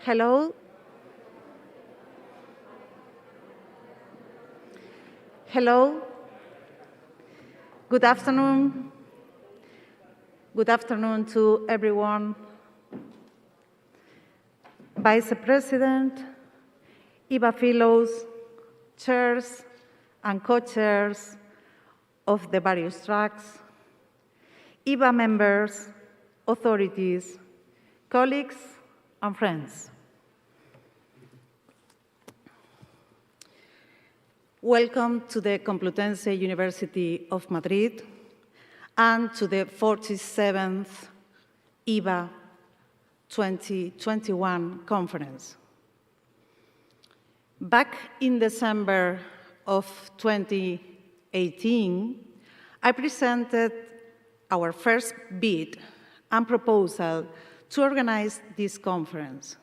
Hello. Hello. Good afternoon. Good afternoon to everyone. Vice President, IVA Fellows, chairs and co-chairs of the various tracks, IVA members, authorities, colleagues, and friends. Welcome to the Complutense University of Madrid and to the 47th IVA 2021 conference. Back in December of 2018, I presented our first bid and proposal to organize this conference.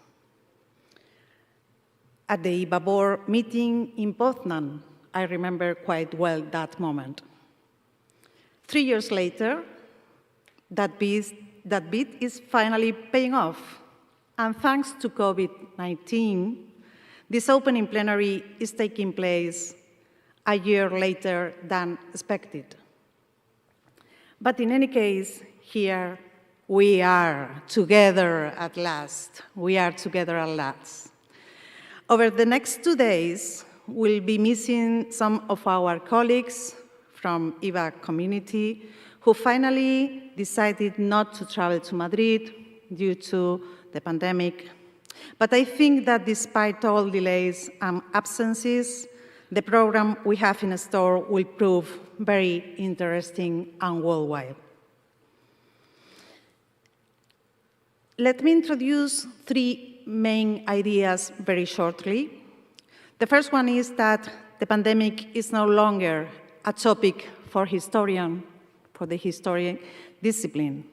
At the IVA board meeting in Poznan, I remember quite well that moment. 3 years later, that bid is finally paying off. And thanks to COVID-19, this opening plenary is taking place a year later than expected. But in any case, here we are together at last. We are together at last. Over the next 2 days, we'll be missing some of our colleagues from IVA community who finally decided not to travel to Madrid due to the pandemic. But I think that despite all delays and absences, the program we have in store will prove very interesting and worldwide. Let me introduce 3 main ideas very shortly. The first one is that the pandemic is no longer a topic for the historian discipline.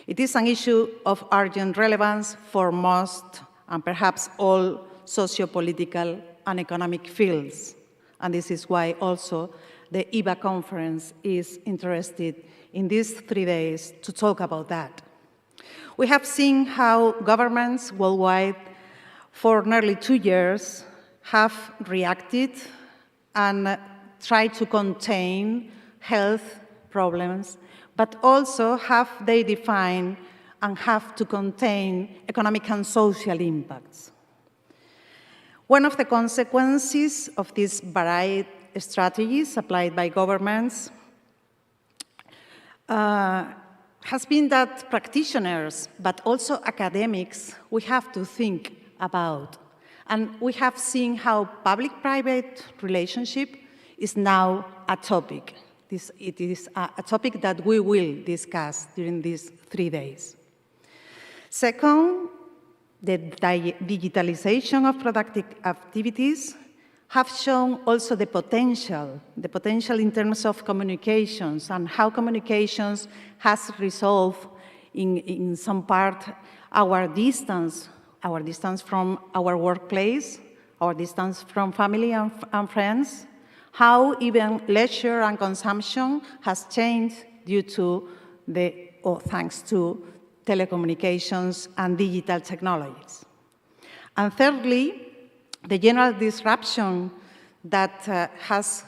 It is an issue of urgent relevance for most and perhaps all socio-political and economic fields. And this is why also the IVA conference is interested in these 3 days to talk about that. We have seen how governments worldwide for nearly 2 years have reacted and tried to contain health problems, but also have they defined and have to contain economic and social impacts. One of the consequences of these varied strategies applied by governments has been that practitioners, but also academics, we have to think about. And we have seen how public-private relationship is now a topic. It is a topic that we will discuss during these 3 days. Second, the digitalization of productive activities have shown also the potential in terms of communications and how communications has resolved in some part our distance from our workplace, our distance from family and friends, how even leisure and consumption has changed due to thanks to telecommunications and digital technologies. And thirdly, the general disruption that has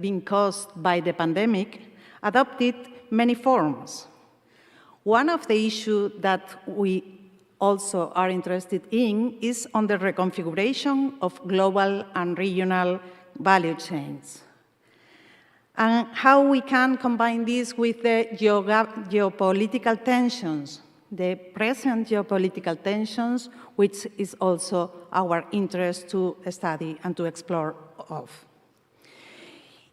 been caused by the pandemic adopted many forms. One of the issues that we also are interested in is on the reconfiguration of global and regional value chains, and how we can combine this with the geopolitical tensions, the present geopolitical tensions, which is also our interest to study and to explore of.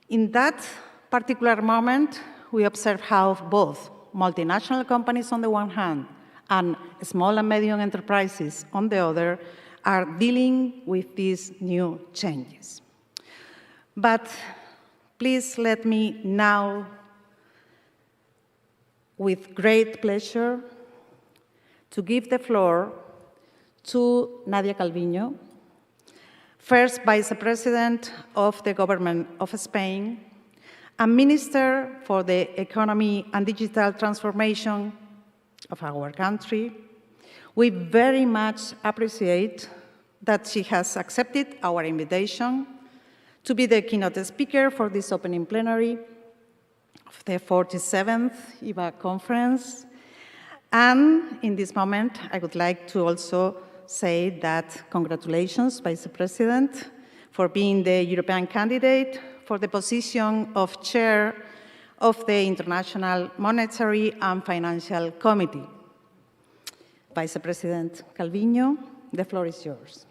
In that particular moment, we observe how both multinational companies on the one hand and small and medium enterprises on the other are dealing with these new changes. But please let me now, with great pleasure, to give the floor to Nadia Calviño, first Vice President of the Government of Spain and Minister for the Economy and Digital Transformation of our country, We very much appreciate that she has accepted our invitation to be the keynote speaker for this opening plenary of the 47th IVA conference. And in this moment, I would like to also say that congratulations, Vice President, for being the European candidate for the position of Chair of the International Monetary and Financial Committee. Vice President Calviño, the floor is yours.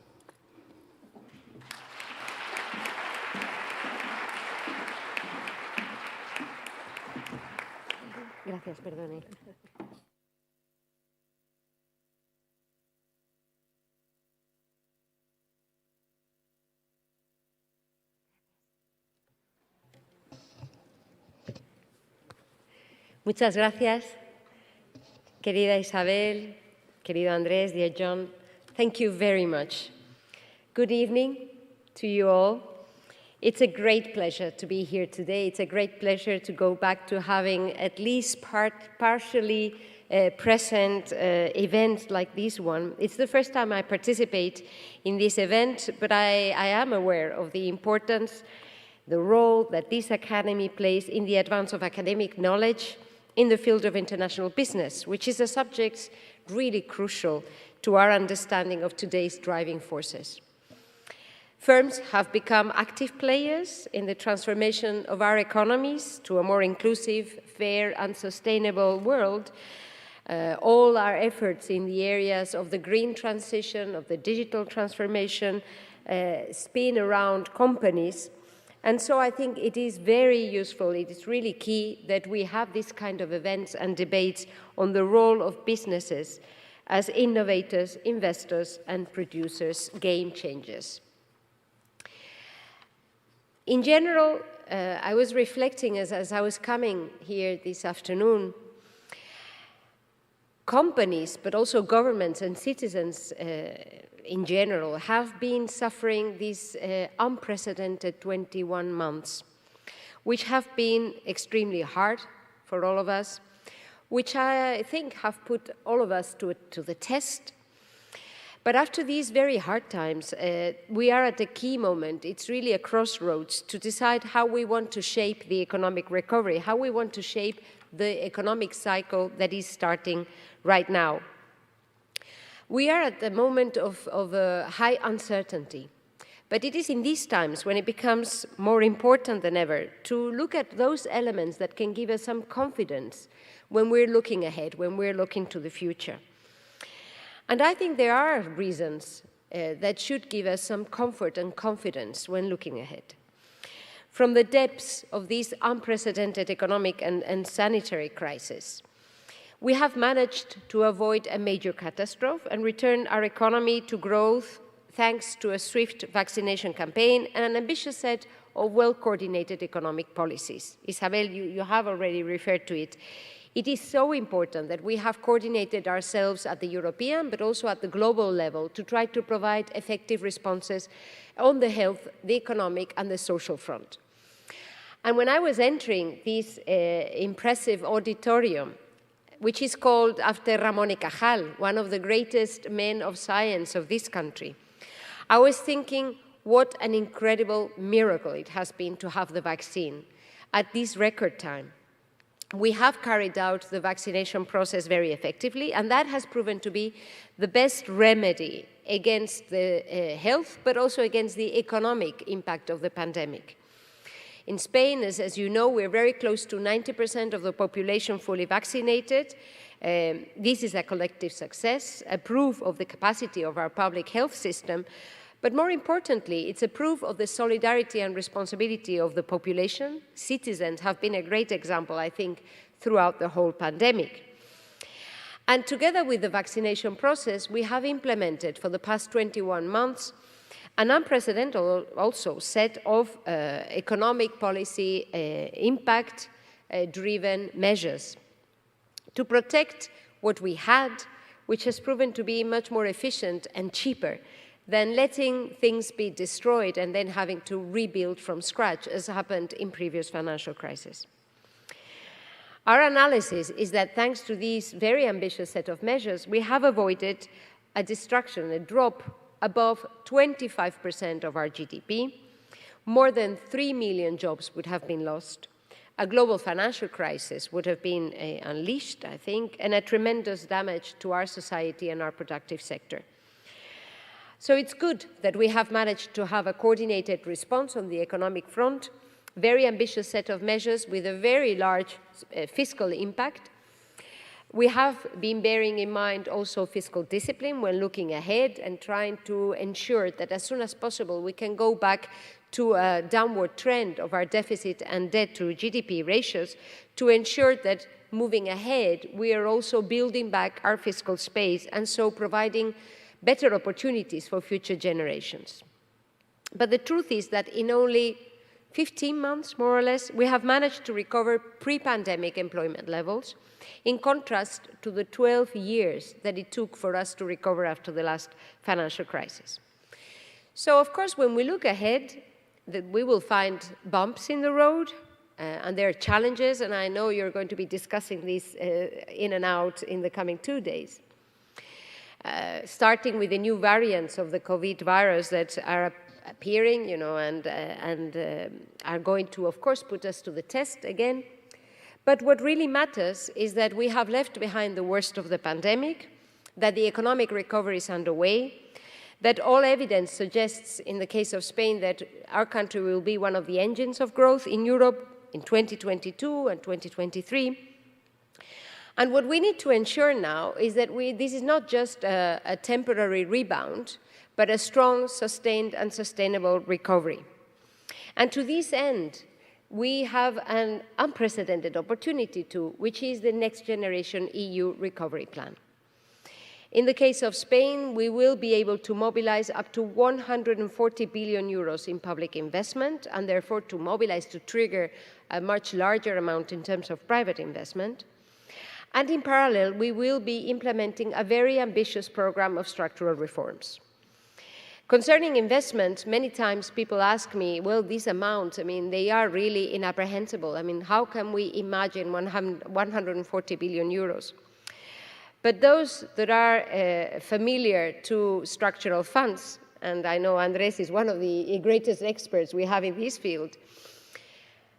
Gracias, perdone. Muchas gracias, querida Isabel, querido Andrés, dear John. Thank you very much. Good evening to you all. It's a great pleasure to be here today. It's a great pleasure to go back to having at least partially present events like this one. It's the first time I participate in this event, but I am aware of the importance, the role that this academy plays in the advance of academic knowledge in the field of international business, which is a subject really crucial to our understanding of today's driving forces. Firms have become active players in the transformation of our economies to a more inclusive, fair, and sustainable world. All our efforts in the areas of the green transition, of the digital transformation, spin around companies. And so I think it is very useful, it is really key that we have this kind of events and debates on the role of businesses as innovators, investors, and producers, game changers. In general, I was reflecting as I was coming here this afternoon, companies, but also governments and citizens in general, have been suffering these unprecedented 21 months, which have been extremely hard for all of us, which I think have put all of us to the test. But after these very hard times, we are at a key moment. It's really a crossroads to decide how we want to shape the economic recovery, how we want to shape the economic cycle that is starting right now. We are at the moment of high uncertainty, but it is in these times when it becomes more important than ever to look at those elements that can give us some confidence when we're looking ahead, when we're looking to the future. And I think there are reasons that should give us some comfort and confidence when looking ahead. From the depths of this unprecedented economic and sanitary crisis, we have managed to avoid a major catastrophe and return our economy to growth thanks to a swift vaccination campaign and an ambitious set of well-coordinated economic policies. Isabel, you have already referred to it. It is so important that we have coordinated ourselves at the European, but also at the global level to try to provide effective responses on the health, the economic, and the social front. And when I was entering this impressive auditorium, which is called after Ramon y Cajal, one of the greatest men of science of this country, I was thinking what an incredible miracle it has been to have the vaccine at this record time. We have carried out the vaccination process very effectively, and that has proven to be the best remedy against the health, but also against the economic impact of the pandemic. In Spain, as you know, we're very close to 90% of the population fully vaccinated. This is a collective success, a proof of the capacity of our public health system, but more importantly, it's a proof of the solidarity and responsibility of the population. Citizens have been a great example, I think, throughout the whole pandemic. And together with the vaccination process, we have implemented for the past 21 months an unprecedented also set of economic policy impact-driven measures to protect what we had, which has proven to be much more efficient and cheaper than letting things be destroyed and then having to rebuild from scratch, as happened in previous financial crises. Our analysis is that thanks to these very ambitious set of measures, we have avoided a destruction, a drop above 25% of our GDP. More than 3 million jobs would have been lost. A global financial crisis would have been unleashed, I think, and a tremendous damage to our society and our productive sector. So it's good that we have managed to have a coordinated response on the economic front, very ambitious set of measures with a very large fiscal impact. We have been bearing in mind also fiscal discipline when looking ahead and trying to ensure that as soon as possible we can go back to a downward trend of our deficit and debt to GDP ratios to ensure that moving ahead we are also building back our fiscal space and so providing better opportunities for future generations. But the truth is that in only 15 months, more or less, we have managed to recover pre-pandemic employment levels, in contrast to the 12 years that it took for us to recover after the last financial crisis. So, of course, when we look ahead, that we will find bumps in the road, and there are challenges, and I know you're going to be discussing this in and out in the coming 2 days. Starting with the new variants of the COVID virus that are appearing, and are going to, of course, put us to the test again. But what really matters is that we have left behind the worst of the pandemic, that the economic recovery is underway, that all evidence suggests, in the case of Spain, that our country will be one of the engines of growth in Europe in 2022 and 2023. And what we need to ensure now is that this is not just a temporary rebound, but a strong, sustained, and sustainable recovery. And to this end, we have an unprecedented opportunity which is the Next Generation EU Recovery Plan. In the case of Spain, we will be able to mobilize up to 140 billion euros in public investment, and therefore to mobilize, to trigger a much larger amount in terms of private investment. And in parallel, we will be implementing a very ambitious program of structural reforms. Concerning investment, many times people ask me, well, these amounts, they are really incomprehensible. How can we imagine 140 billion euros? But those that are familiar to structural funds, and I know Andrés is one of the greatest experts we have in this field,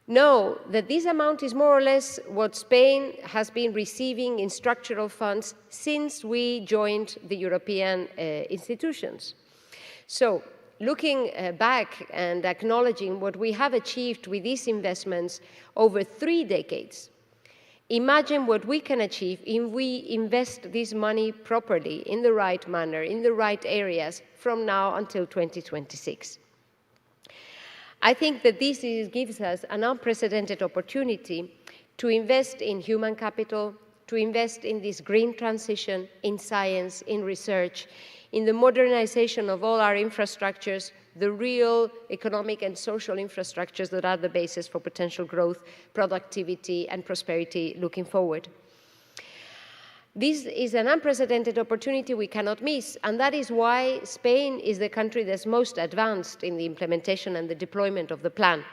know that this amount is more or less what Spain has been receiving in structural funds since we joined the European institutions. So, looking back and acknowledging what we have achieved with these investments over 3 decades, imagine what we can achieve if we invest this money properly, in the right manner, in the right areas, from now until 2026. I think that this gives us an unprecedented opportunity to invest in human capital, to invest in this green transition, in science, in research, in the modernization of all our infrastructures, the real economic and social infrastructures that are the basis for potential growth, productivity, and prosperity looking forward. This is an unprecedented opportunity we cannot miss, and that is why Spain is the country that's most advanced in the implementation and the deployment of the plan.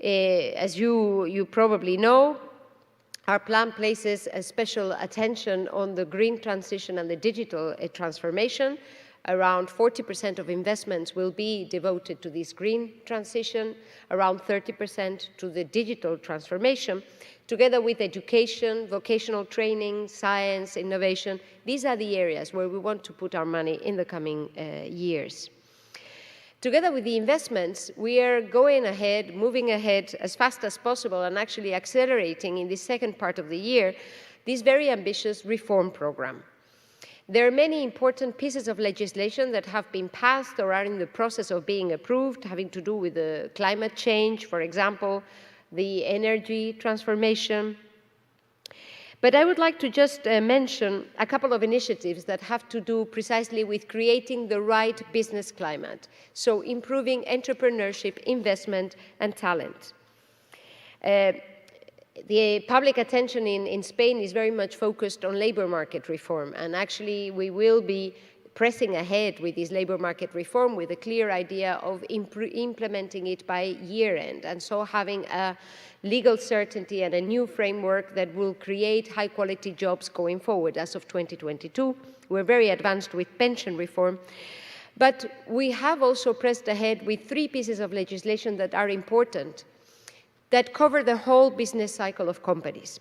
As you probably know, our plan places a special attention on the green transition and the digital transformation. Around 40% of investments will be devoted to this green transition, around 30% to the digital transformation, together with education, vocational training, science, innovation. These are the areas where we want to put our money in the coming years. Together with the investments, we are going ahead, moving ahead as fast as possible and actually accelerating in the second part of the year this very ambitious reform program. There are many important pieces of legislation that have been passed or are in the process of being approved, having to do with the climate change, for example, the energy transformation. But I would like to just mention a couple of initiatives that have to do precisely with creating the right business climate, so improving entrepreneurship, investment, and talent. The public attention in Spain is very much focused on labor market reform, and actually we will be pressing ahead with this labor market reform with a clear idea of implementing it by year end, and so having a legal certainty and a new framework that will create high quality jobs going forward. As of 2022, we're very advanced with pension reform, but we have also pressed ahead with 3 pieces of legislation that are important, that cover the whole business cycle of companies.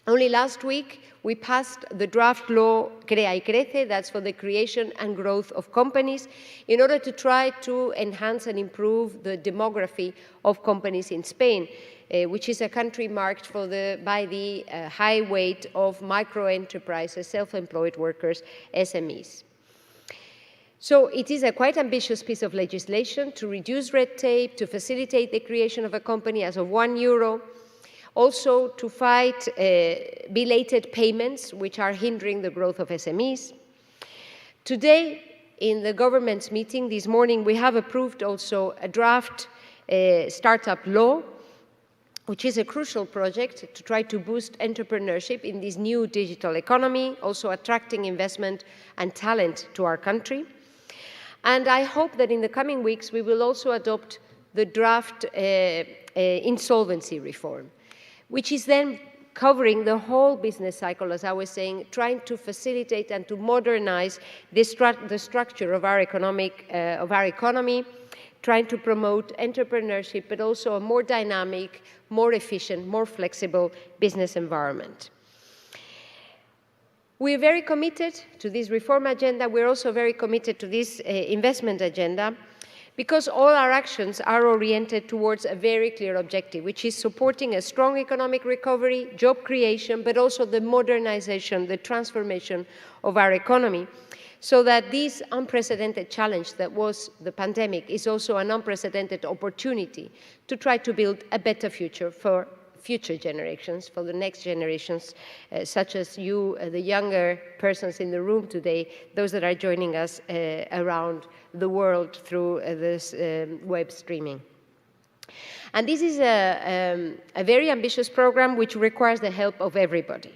Only last week, we passed the draft law Crea y Crece, that's for the creation and growth of companies, in order to try to enhance and improve the demography of companies in Spain, which is a country marked by the high weight of micro-enterprises, self-employed workers, SMEs. So it is a quite ambitious piece of legislation to reduce red tape, to facilitate the creation of a company as of €1, also to fight belated payments, which are hindering the growth of SMEs. Today, in the government's meeting this morning, we have approved also a draft startup law, which is a crucial project to try to boost entrepreneurship in this new digital economy, also attracting investment and talent to our country. And I hope that in the coming weeks, we will also adopt the draft insolvency reform, which is then covering the whole business cycle, as I was saying, trying to facilitate and to modernize the structure of our economy, trying to promote entrepreneurship, but also a more dynamic, more efficient, more flexible business environment. We are very committed to this reform agenda. We're also very committed to this investment agenda, because all our actions are oriented towards a very clear objective, which is supporting a strong economic recovery, job creation, but also the modernization, the transformation of our economy, so that this unprecedented challenge that was the pandemic is also an unprecedented opportunity to try to build a better future for future generations, for the next generations, such as you, the younger persons in the room today, those that are joining us around the world through this web streaming. And this is a very ambitious program which requires the help of everybody,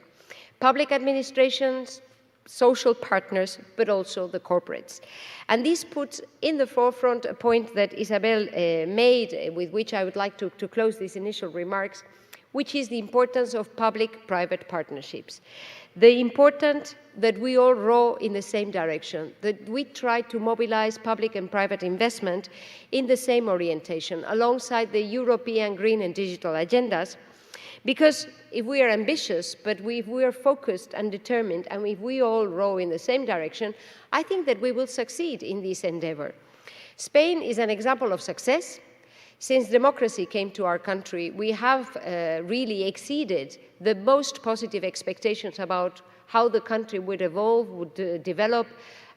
public administrations, social partners, but also the corporates. And this puts in the forefront a point that Isabel made, with which I would like to close these initial remarks, which is the importance of public-private partnerships. The importance that we all row in the same direction, that we try to mobilize public and private investment in the same orientation, alongside the European green and digital agendas, because if we are ambitious, but if we are focused and determined, and if we all row in the same direction, I think that we will succeed in this endeavor. Spain is an example of success. Since democracy came to our country, we have really exceeded the most positive expectations about how the country would evolve, would develop,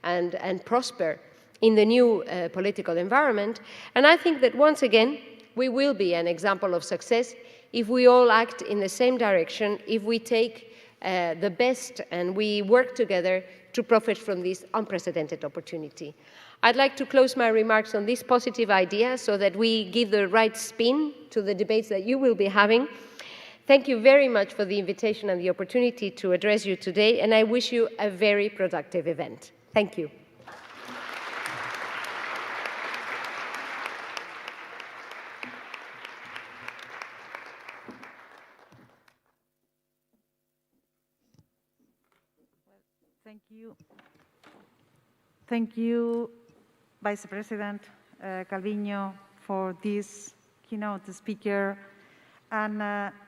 and prosper in the new political environment. And I think that once again, we will be an example of success if we all act in the same direction, if we take the best and we work together to profit from this unprecedented opportunity. I'd like to close my remarks on this positive idea so that we give the right spin to the debates that you will be having. Thank you very much for the invitation and the opportunity to address you today, and I wish you a very productive event. Thank you. Thank you. Thank you, Vice President Calviño, for this keynote speaker. And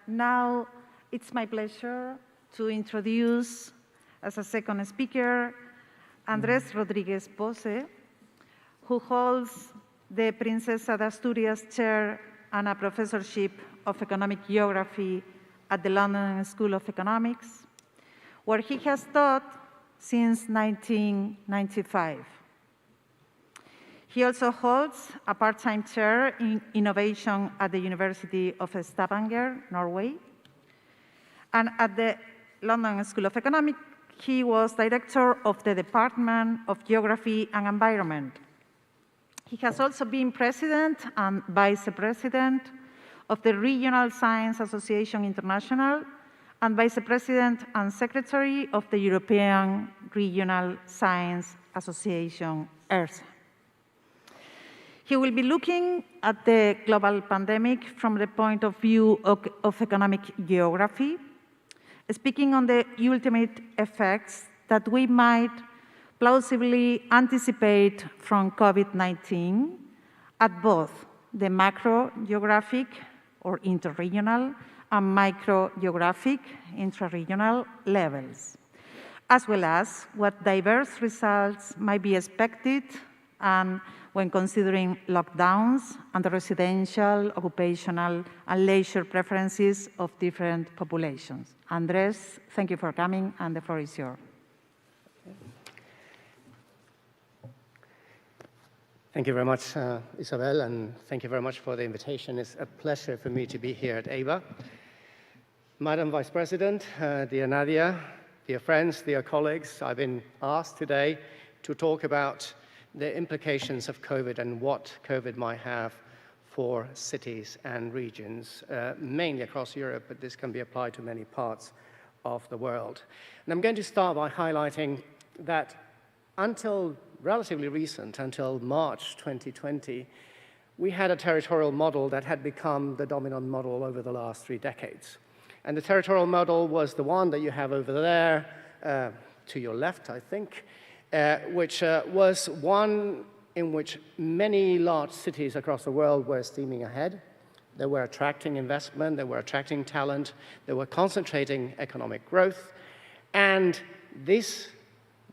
now it's my pleasure to introduce, as a second speaker, Andrés Rodríguez Pose, who holds the Princesa de Asturias Chair and a professorship of Economic Geography at the London School of Economics, where he has taught since 1995. He also holds a part-time chair in innovation at the University of Stavanger, Norway. And at the London School of Economics, he was director of the Department of Geography and Environment. He has also been president and vice president of the Regional Science Association International and vice president and secretary of the European Regional Science Association, ERSA. He will be looking at the global pandemic from the point of view of economic geography, speaking on the ultimate effects that we might plausibly anticipate from COVID-19 at both the macro-geographic or interregional and micro-geographic intra-regional levels, as well as what diverse results might be expected and when considering lockdowns and the residential, occupational, and leisure preferences of different populations. Andrés, thank you for coming, and the floor is yours. Thank you very much, Isabel, and thank you very much for the invitation. It's a pleasure for me to be here at ABA. Madam Vice President, dear Nadia, dear friends, dear colleagues, I've been asked today to talk about the implications of COVID and what COVID might have for cities and regions, mainly across Europe, but this can be applied to many parts of the world. And I'm going to start by highlighting that until relatively recent, until March 2020, we had a territorial model that had become the dominant model over the last 3 decades. And the territorial model was the one that you have over there, to your left, I think, which was one in which many large cities across the world were steaming ahead. They were attracting investment, they were attracting talent, they were concentrating economic growth, and this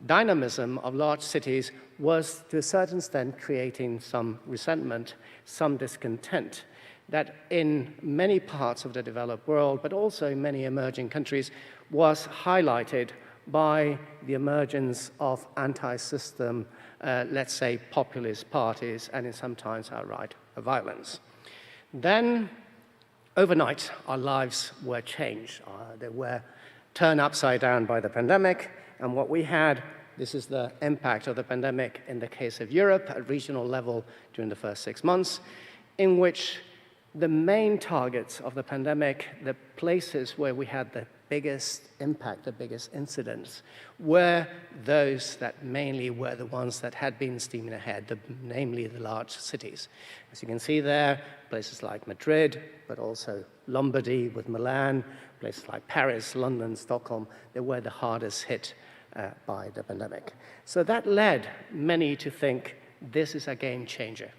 dynamism of large cities was, to a certain extent, creating some resentment, some discontent, that in many parts of the developed world, but also in many emerging countries, was highlighted by the emergence of anti-system, let's say, populist parties, and in sometimes outright violence. Then, overnight, our lives were changed. They were turned upside down by the pandemic, and what we had, this is the impact of the pandemic in the case of Europe at regional level during the first 6 months, in which the main targets of the pandemic, the places where we had the biggest impact, the biggest incidents, were those that mainly were the ones that had been steaming ahead, namely the large cities. As you can see there, places like Madrid, but also Lombardy with Milan, places like Paris, London, Stockholm, they were the hardest hit by the pandemic. So that led many to think this is a game changer,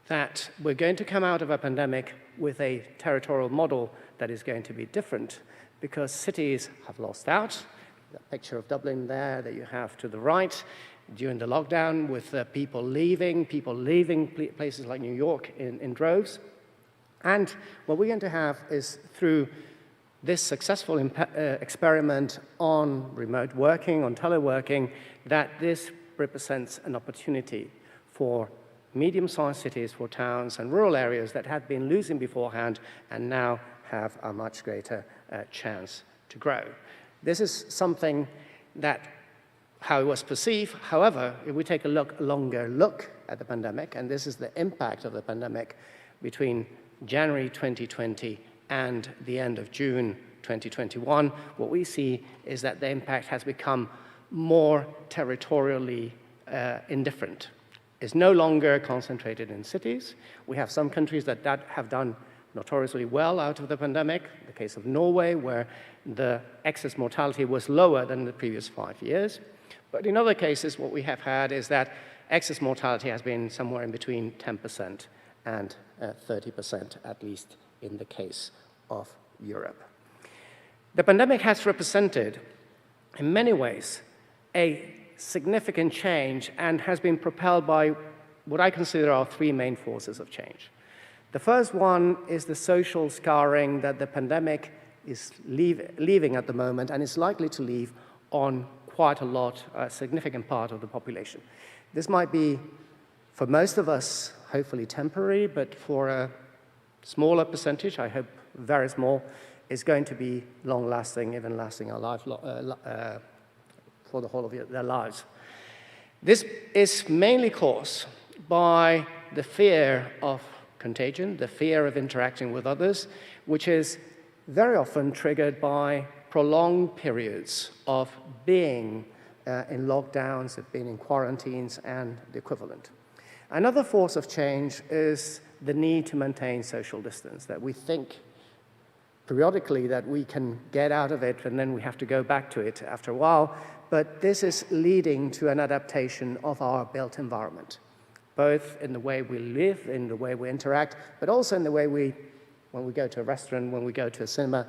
that we're going to come out of a pandemic with a territorial model that is going to be different because cities have lost out. The picture of Dublin there that you have to the right during the lockdown with people leaving places like New York in droves. And what we're going to have is through this successful experiment on remote working, on teleworking, that this represents an opportunity for medium-sized cities, for towns and rural areas that had been losing beforehand and now have a much greater chance to grow. This is something that, how it was perceived. However, if we take a longer look at the pandemic, and this is the impact of the pandemic between January 2020 and the end of June 2021, what we see is that the impact has become more territorially indifferent. It's no longer concentrated in cities. We have some countries that have done notoriously well out of the pandemic, the case of Norway, where the excess mortality was lower than the previous 5 years. But in other cases, what we have had is that excess mortality has been somewhere in between 10% and 30%, at least in the case of Europe. The pandemic has represented, in many ways, a significant change and has been propelled by what I consider are 3 main forces of change. The first one is the social scarring that the pandemic is leaving at the moment and is likely to leave on quite a significant part of the population. This might be, for most of us, hopefully temporary, but for a smaller percentage, I hope very small, is going to be long-lasting, even lasting our life for the whole of their lives. This is mainly caused by the fear of contagion, the fear of interacting with others, which is very often triggered by prolonged periods of being in lockdowns, have been in quarantines, and the equivalent. Another force of change is the need to maintain social distance, that we think periodically that we can get out of it and then we have to go back to it after a while, but this is leading to an adaptation of our built environment, both in the way we live, in the way we interact, but also in the way when we go to a restaurant, when we go to a cinema,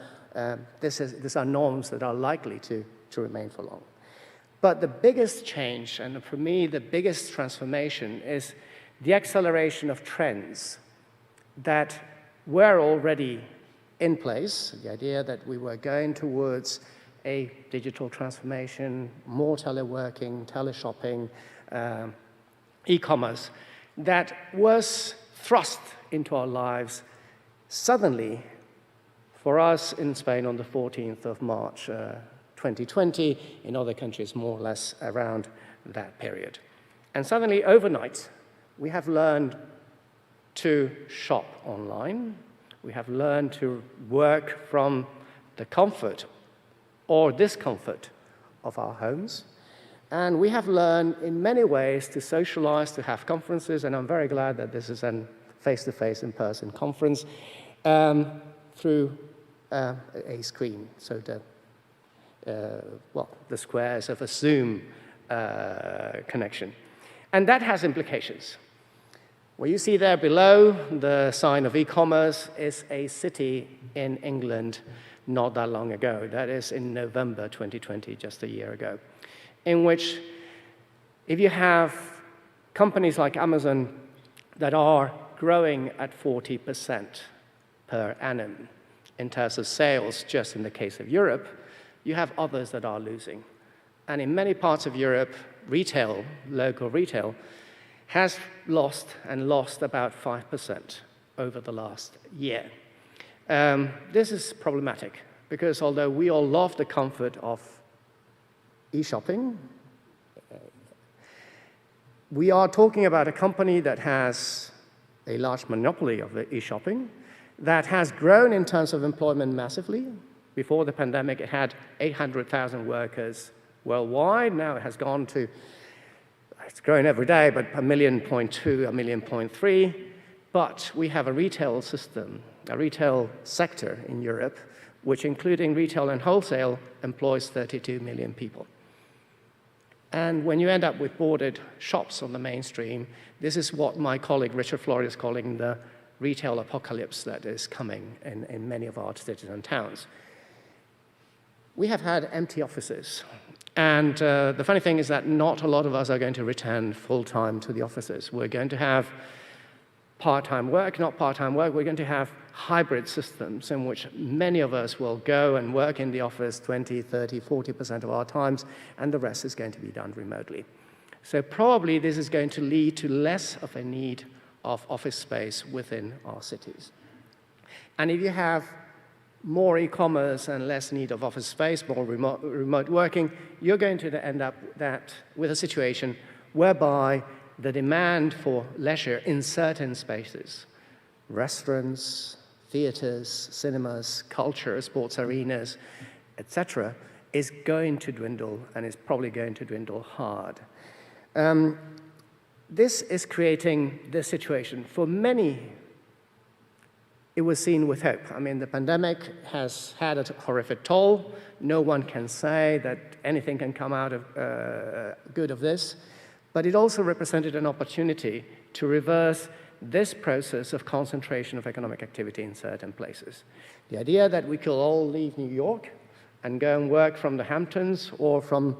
these are norms that are likely to remain for long. But the biggest change, and for me, the biggest transformation is the acceleration of trends that were already in place, the idea that we were going towards a digital transformation, more teleworking, teleshopping, e-commerce, that was thrust into our lives suddenly for us in Spain on the 14th of March 2020, in other countries more or less around that period. And suddenly, overnight, we have learned to shop online. We have learned to work from the comfort or discomfort of our homes. And we have learned in many ways to socialize, to have conferences, and I'm very glad that this is a face-to-face, in-person conference through a screen. So the squares of a Zoom connection. And that has implications. What you see there below, the sign of e-commerce, is a city in England not that long ago. That is in November 2020, just a year ago, in which if you have companies like Amazon that are growing at 40% per annum in terms of sales, just in the case of Europe, you have others that are losing. And in many parts of Europe, retail, local retail, has lost about 5% over the last year. This is problematic because although we all love the comfort of e-shopping, we are talking about a company that has a large monopoly of e-shopping, that has grown in terms of employment massively. Before the pandemic, it had 800,000 workers worldwide. Now it has gone to, it's growing every day, but 1.2 million, 1.3 million. But we have a retail system, a retail sector in Europe, which including retail and wholesale employs 32 million people. And when you end up with boarded shops on the mainstream, this is what my colleague Richard Floyd is calling the retail apocalypse that is coming in many of our cities and towns. We have had empty offices. And the funny thing is that not a lot of us are going to return full-time to the offices. We're going to have part-time work, not part-time work. We're going to have hybrid systems in which many of us will go and work in the office 20, 30, 40% of our times, and the rest is going to be done remotely. So probably this is going to lead to less of a need of office space within our cities. And if you have more e-commerce and less need of office space, more remote working, you're going to end up with a situation whereby the demand for leisure in certain spaces, restaurants, theaters, cinemas, culture, sports arenas, etc., is going to dwindle and is probably going to dwindle hard. This is creating this situation. For many, it was seen with hope. I mean, the pandemic has had a horrific toll. No one can say that anything can come out of good of this. But it also represented an opportunity to reverse this process of concentration of economic activity in certain places. The idea that we could all leave New York and go and work from the Hamptons or from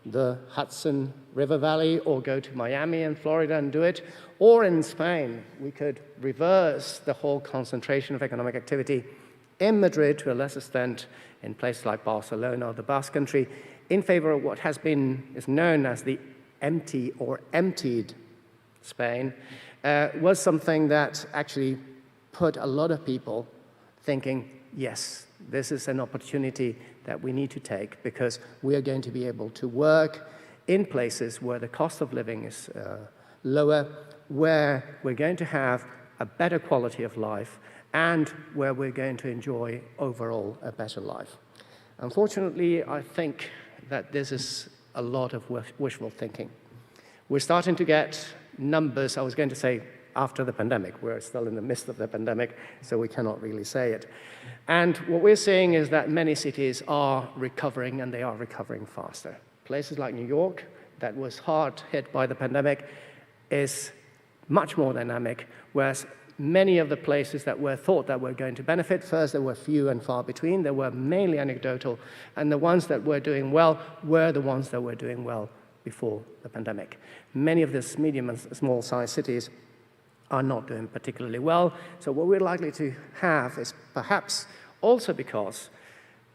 the Hudson River Valley or go to Miami and Florida and do it, or in Spain, we could reverse the whole concentration of economic activity in Madrid, to a less extent in places like Barcelona or the Basque Country, in favor of what is known as the empty or emptied Spain, was something that actually put a lot of people thinking, yes, this is an opportunity that we need to take because we are going to be able to work in places where the cost of living is lower, where we're going to have a better quality of life, and where we're going to enjoy overall a better life. Unfortunately, I think that this is a lot of wishful thinking. We're starting to get numbers, I was going to say after the pandemic. We're still in the midst of the pandemic, so we cannot really say it. And what we're seeing is that many cities are recovering, and they are recovering faster. Places like New York, that was hard hit by the pandemic, is much more dynamic, whereas many of the places that were thought that were going to benefit, first there were few and far between, they were mainly anecdotal, and the ones that were doing well were the ones that were doing well before the pandemic. Many of these medium and small-sized cities are not doing particularly well, so what we're likely to have is perhaps also because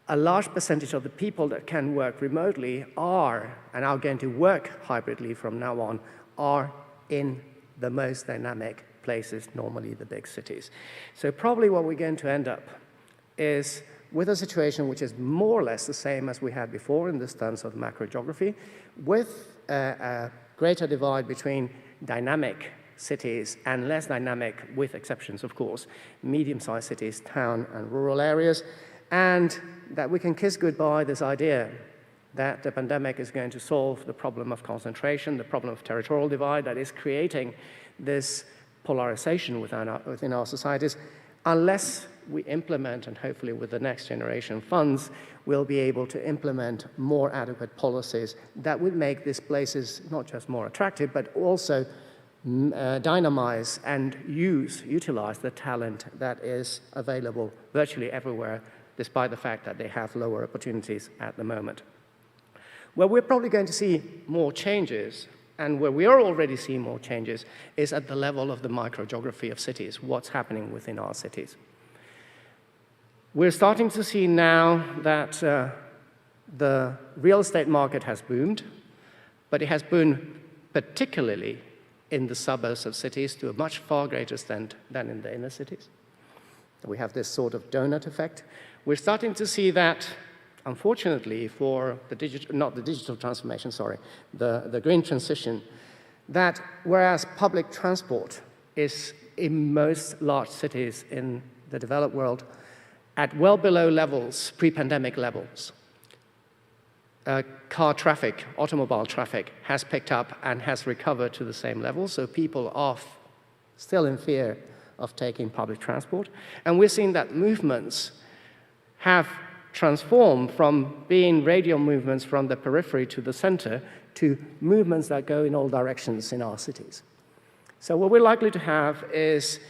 a large percentage of the people that can work remotely are, and are going to work hybridly from now on, are in the most dynamic places, normally the big cities. So probably what we're going to end up is with a situation which is more or less the same as we had before in this terms of macro geography, with a greater divide between dynamic cities and less dynamic, with exceptions of course, medium-sized cities, town and rural areas, and that we can kiss goodbye this idea that the pandemic is going to solve the problem of concentration, the problem of territorial divide that is creating this polarization within our societies, unless we implement, and hopefully with the next generation funds, we'll be able to implement more adequate policies that would make these places not just more attractive, but also dynamize and utilize the talent that is available virtually everywhere, despite the fact that they have lower opportunities at the moment. Where we're probably going to see more changes, and where we are already seeing more changes, is at the level of the microgeography of cities, what's happening within our cities. We're starting to see now that the real estate market has boomed, but it has boomed particularly in the suburbs of cities to a much far greater extent than in the inner cities. We have this sort of donut effect. We're starting to see that, unfortunately, for the the green transition, that whereas public transport is in most large cities in the developed world at well below levels, pre-pandemic levels, car traffic, automobile traffic has picked up and has recovered to the same level, so people are still in fear of taking public transport. And we're seeing that movements have transformed from being radial movements from the periphery to the center to movements that go in all directions in our cities. So what we're likely to have is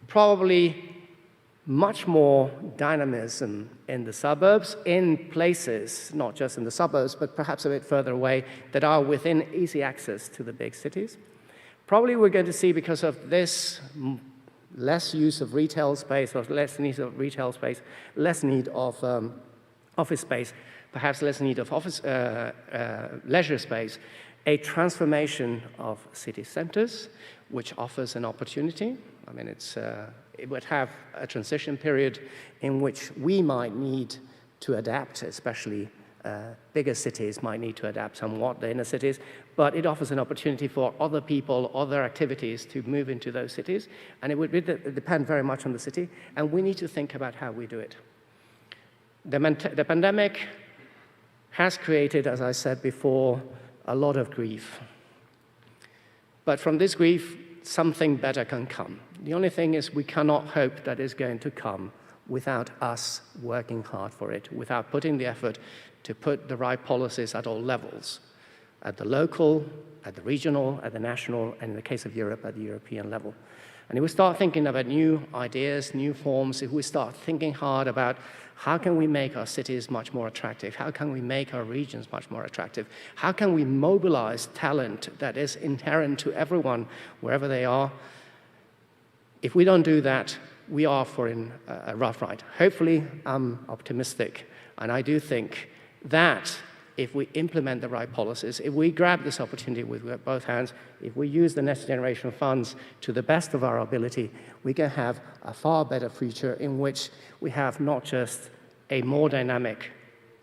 probably much more dynamism in the suburbs, in places, not just in the suburbs, but perhaps a bit further away, that are within easy access to the big cities. Probably we're going to see, because of this less use of retail space, or less need of retail space, less need of office space, perhaps less need of leisure space, a transformation of city centers, which offers an opportunity. I mean, it would have a transition period in which we might need to adapt, especially bigger cities might need to adapt somewhat, the inner cities, but it offers an opportunity for other people, other activities to move into those cities, and it would depend very much on the city, and we need to think about how we do it. The pandemic has created, as I said before, a lot of grief. But from this grief, something better can come. The only thing is we cannot hope that it's going to come without us working hard for it, without putting the effort to put the right policies at all levels, at the local, at the regional, at the national, and in the case of Europe, at the European level. And if we start thinking about new ideas, new forms, if we start thinking hard about how can we make our cities much more attractive, how can we make our regions much more attractive, how can we mobilize talent that is inherent to everyone, wherever they are, if we don't do that, we are for a rough ride. Hopefully, I'm optimistic, and I do think that if we implement the right policies, if we grab this opportunity with both hands, if we use the next generation funds to the best of our ability, we can have a far better future in which we have not just a more dynamic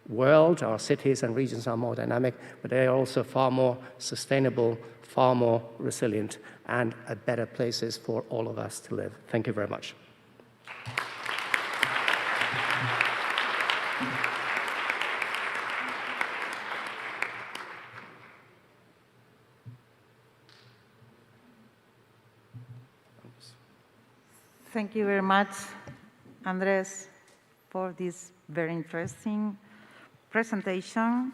world, our cities and regions are more dynamic, but they are also far more sustainable, far more resilient, and better places for all of us to live. Thank you very much. Thank you very much, Andrés, for this very interesting presentation.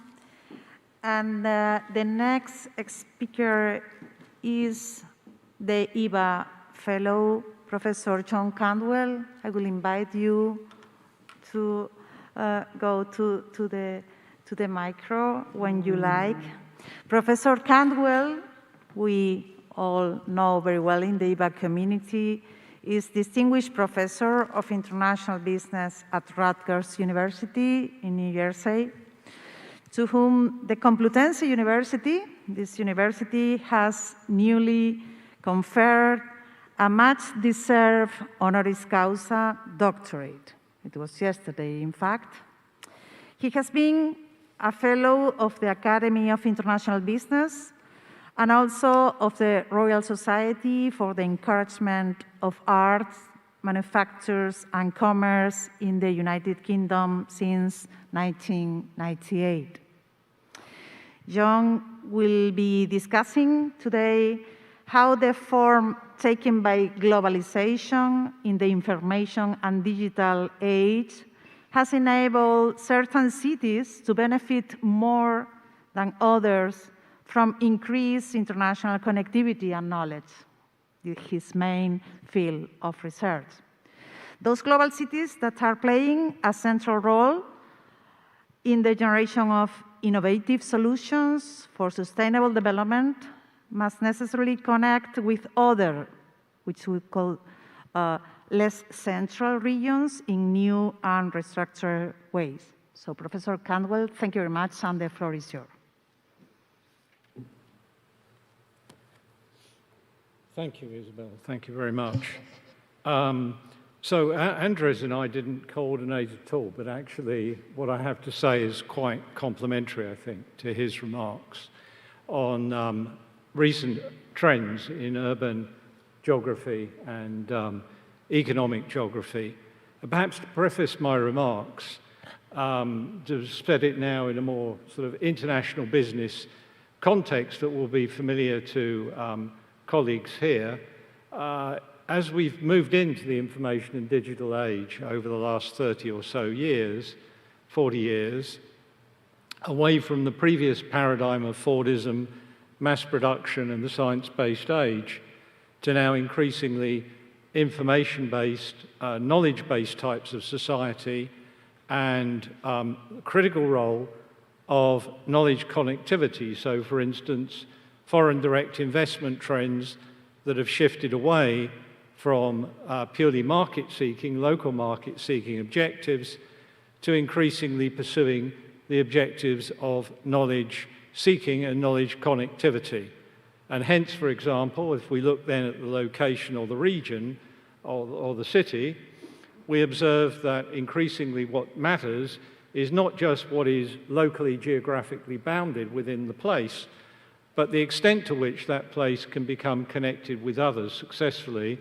And the next speaker is the IVA Fellow, Professor John Cantwell. I will invite you to go to the micro when you like. Professor Cantwell, we all know very well in the IVA community, is Distinguished Professor of International Business at Rutgers University in New Jersey, to whom the Complutense University, this university, has newly conferred a much-deserved honoris causa doctorate. It was yesterday, in fact. He has been a fellow of the Academy of International Business and also of the Royal Society for the Encouragement of Arts, Manufactures and Commerce in the United Kingdom since 1998. John will be discussing today how the form taken by globalization in the information and digital age has enabled certain cities to benefit more than others from increased international connectivity and knowledge, his main field of research. Those global cities that are playing a central role in the generation of innovative solutions for sustainable development must necessarily connect with other, which we call less central regions in new and restructured ways. So Professor Cantwell, thank you very much, and the floor is yours. Thank you, Isabel. Thank you very much. So Andrés and I didn't coordinate at all, but actually what I have to say is quite complimentary, I think, to his remarks on recent trends in urban geography and economic geography. Perhaps to preface my remarks, to set it now in a more sort of international business context that will be familiar to colleagues here, as we've moved into the information and digital age over the last 30 or so years, 40 years, away from the previous paradigm of Fordism, mass production and the science-based age, to now increasingly information-based, knowledge-based types of society, and critical role of knowledge connectivity. So, for instance, foreign direct investment trends that have shifted away from purely market-seeking, local market-seeking objectives to increasingly pursuing the objectives of knowledge-seeking and knowledge connectivity. And hence, for example, if we look then at the location or the region or the city, we observe that increasingly what matters is not just what is locally geographically bounded within the place, but the extent to which that place can become connected with others successfully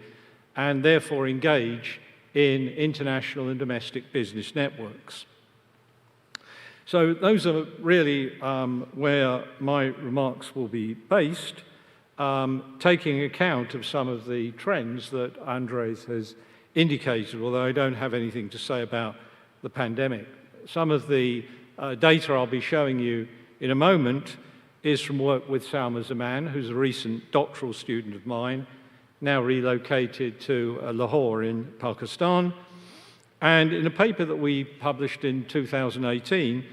and therefore engage in international and domestic business networks. So those are really where my remarks will be based, taking account of some of the trends that Andrés has indicated, although I don't have anything to say about the pandemic. Some of the data I'll be showing you in a moment is from work with Salma Zaman, who's a recent doctoral student of mine, now relocated to Lahore in Pakistan. And in a paper that we published in 2018,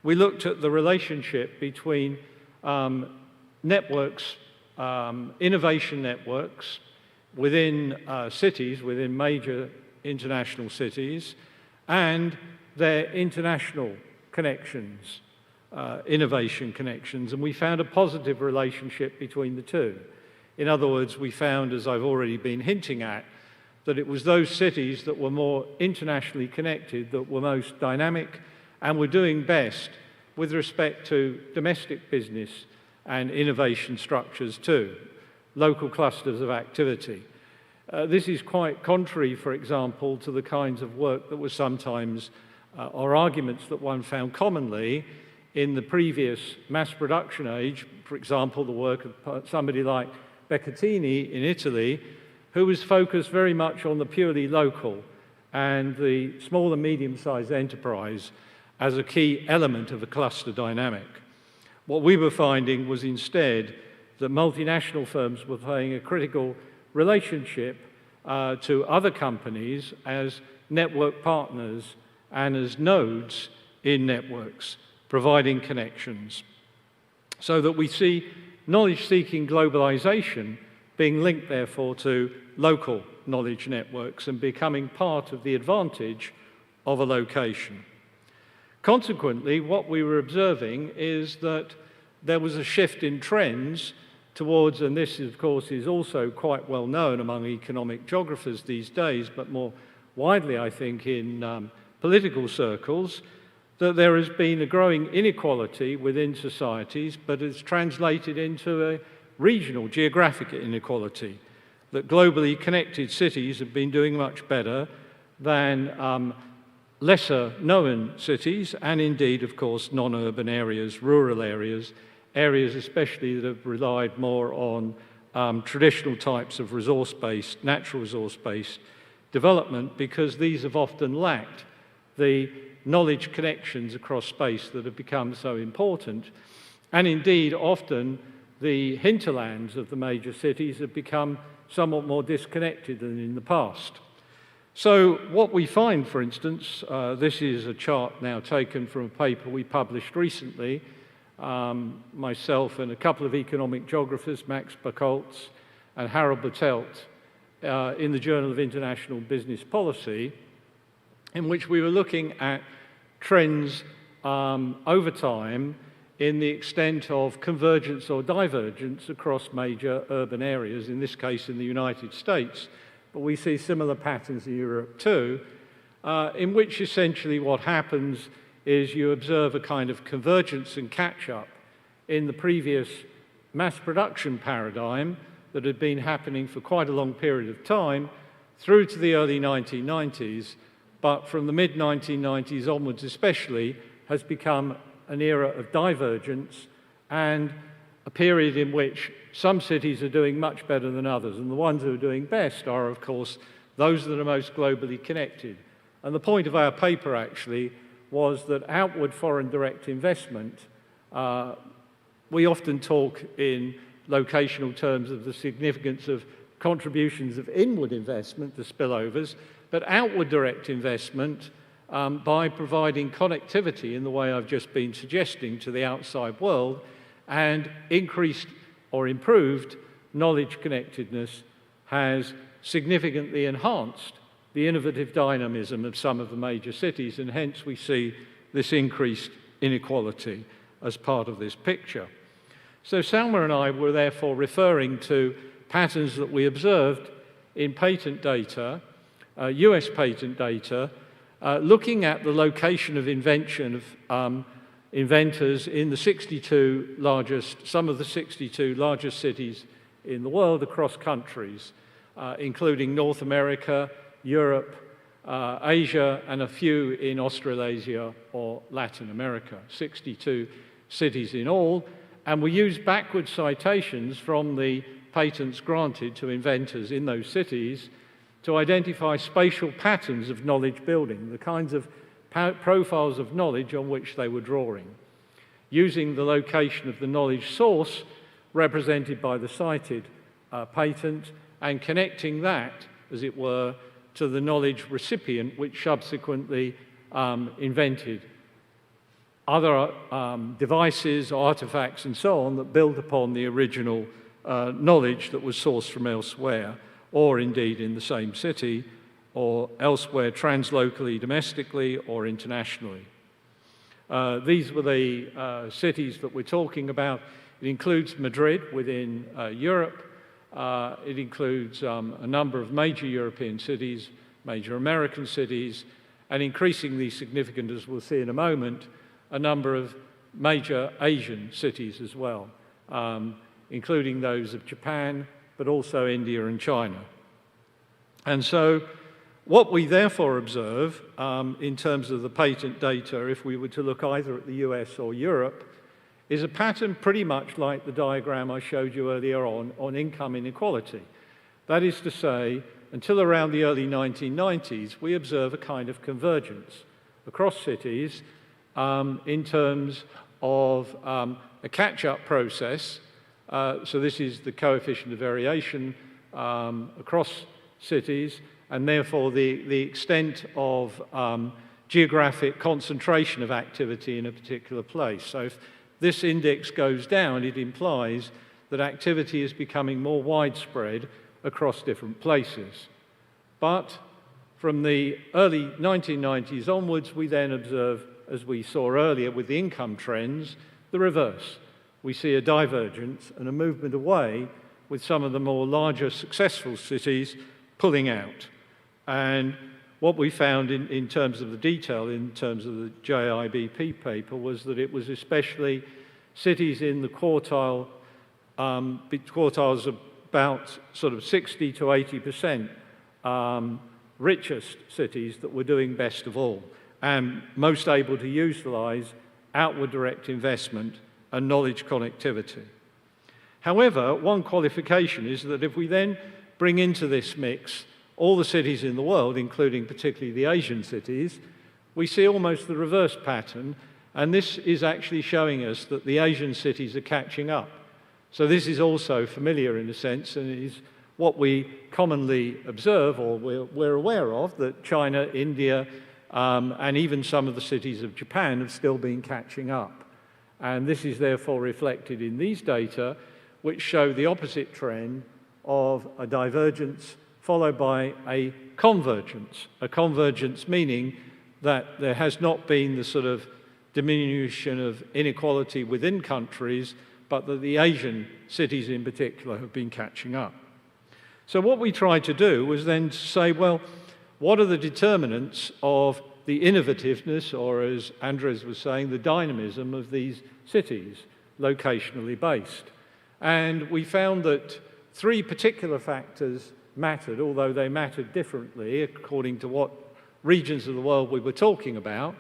we looked at the relationship between networks, innovation networks within cities, within major international cities, and their international connections, innovation connections, and we found a positive relationship between the two. In other words, we found, as I've already been hinting at, that it was those cities that were more internationally connected that were most dynamic and were doing best with respect to domestic business and innovation structures too, local clusters of activity. This is quite contrary, for example, to the kinds of work that was sometimes, or arguments that one found commonly in the previous mass production age, for example, the work of somebody like Beccattini in Italy, who was focused very much on the purely local and the small and medium-sized enterprise as a key element of the cluster dynamic. What we were finding was instead that multinational firms were playing a critical relationship to other companies as network partners and as nodes in networks, providing connections. So that we see knowledge-seeking globalization being linked, therefore, to local knowledge networks and becoming part of the advantage of a location. Consequently, what we were observing is that there was a shift in trends towards, and this, of course, is also quite well known among economic geographers these days, but more widely, I think, in political circles, that there has been a growing inequality within societies, but it's translated into a regional geographic inequality, that globally connected cities have been doing much better than lesser known cities, and indeed, of course, non-urban areas, rural areas, areas especially that have relied more on traditional types of resource-based, natural resource-based development, because these have often lacked the knowledge connections across space that have become so important. And indeed, often the hinterlands of the major cities have become somewhat more disconnected than in the past. So what we find, for instance, this is a chart now taken from a paper we published recently, myself and a couple of economic geographers, Max Bacoltz and Harold Bertelt, in the Journal of International Business Policy, in which we were looking at trends over time in the extent of convergence or divergence across major urban areas, in this case in the United States, but we see similar patterns in Europe too, in which essentially what happens is you observe a kind of convergence and catch-up in the previous mass production paradigm that had been happening for quite a long period of time through to the early 1990s, but from the mid-1990s onwards especially has become an era of divergence and a period in which some cities are doing much better than others, and the ones who are doing best are, of course, those that are most globally connected. And the point of our paper actually was that outward foreign direct investment, we often talk in locational terms of the significance of contributions of inward investment, the spillovers, but outward direct investment by providing connectivity in the way I've just been suggesting to the outside world and increased or improved knowledge connectedness has significantly enhanced the innovative dynamism of some of the major cities, and hence we see this increased inequality as part of this picture. So Salma and I were therefore referring to patterns that we observed in patent data, US patent data, looking at the location of invention of inventors in the 62 largest, some of the 62 largest cities in the world across countries, including North America, Europe, Asia, and a few in Australasia or Latin America, 62 cities in all. And we use backward citations from the patents granted to inventors in those cities to identify spatial patterns of knowledge building, the kinds of profiles of knowledge on which they were drawing, using the location of the knowledge source represented by the cited patent and connecting that, as it were, to the knowledge recipient which subsequently invented other devices, artifacts, and so on that build upon the original knowledge that was sourced from elsewhere, or indeed in the same city, or elsewhere translocally, domestically, or internationally. These were the cities that we're talking about. It includes Madrid within Europe. It includes a number of major European cities, major American cities, and increasingly significant, as we'll see in a moment, a number of major Asian cities as well, including those of Japan, but also India and China. And so what we therefore observe in terms of the patent data, if we were to look either at the US or Europe, is a pattern pretty much like the diagram I showed you earlier on income inequality. That is to say, until around the early 1990s, we observe a kind of convergence across cities in terms of a catch-up process. So this is the coefficient of variation across cities, and therefore the extent of geographic concentration of activity in a particular place. So if this index goes down, it implies that activity is becoming more widespread across different places. But from the early 1990s onwards, we then observe, as we saw earlier with the income trends, the reverse. We see a divergence and a movement away, with some of the more larger successful cities pulling out. And what we found in terms of the detail, in terms of the JIBP paper, was that it was especially cities in the quartiles about sort of 60 to 80% richest cities that were doing best of all and most able to utilize outward direct investment and knowledge connectivity. However, one qualification is that if we then bring into this mix all the cities in the world, including particularly the Asian cities, we see almost the reverse pattern, and this is actually showing us that the Asian cities are catching up. So this is also familiar in a sense, and it is what we commonly observe, or we're aware of, that China, India, and even some of the cities of Japan have still been catching up. And this is therefore reflected in these data, which show the opposite trend of a divergence followed by a convergence meaning that there has not been the sort of diminution of inequality within countries, but that the Asian cities in particular have been catching up. So what we tried to do was then to say, well, what are the determinants of the innovativeness, or as Andrés was saying, the dynamism of these cities, locationally based? And we found that three particular factors mattered, although they mattered differently according to what regions of the world we were talking about.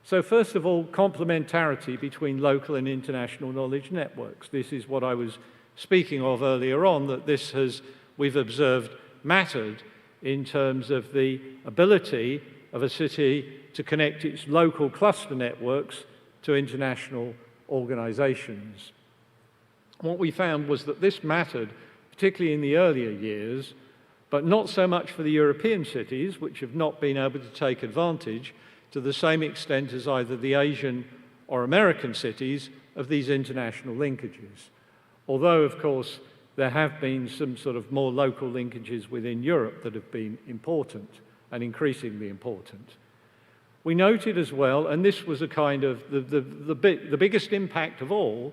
So first of all, complementarity between local and international knowledge networks. This is what I was speaking of earlier on, that this has, we've observed, mattered in terms of the ability of a city to connect its local cluster networks to international organizations. What we found was that this mattered, particularly in the earlier years, but not so much for the European cities, which have not been able to take advantage to the same extent as either the Asian or American cities of these international linkages. Although, of course, there have been some sort of more local linkages within Europe that have been important and increasingly important. We noted as well, and this was a kind of, the biggest impact of all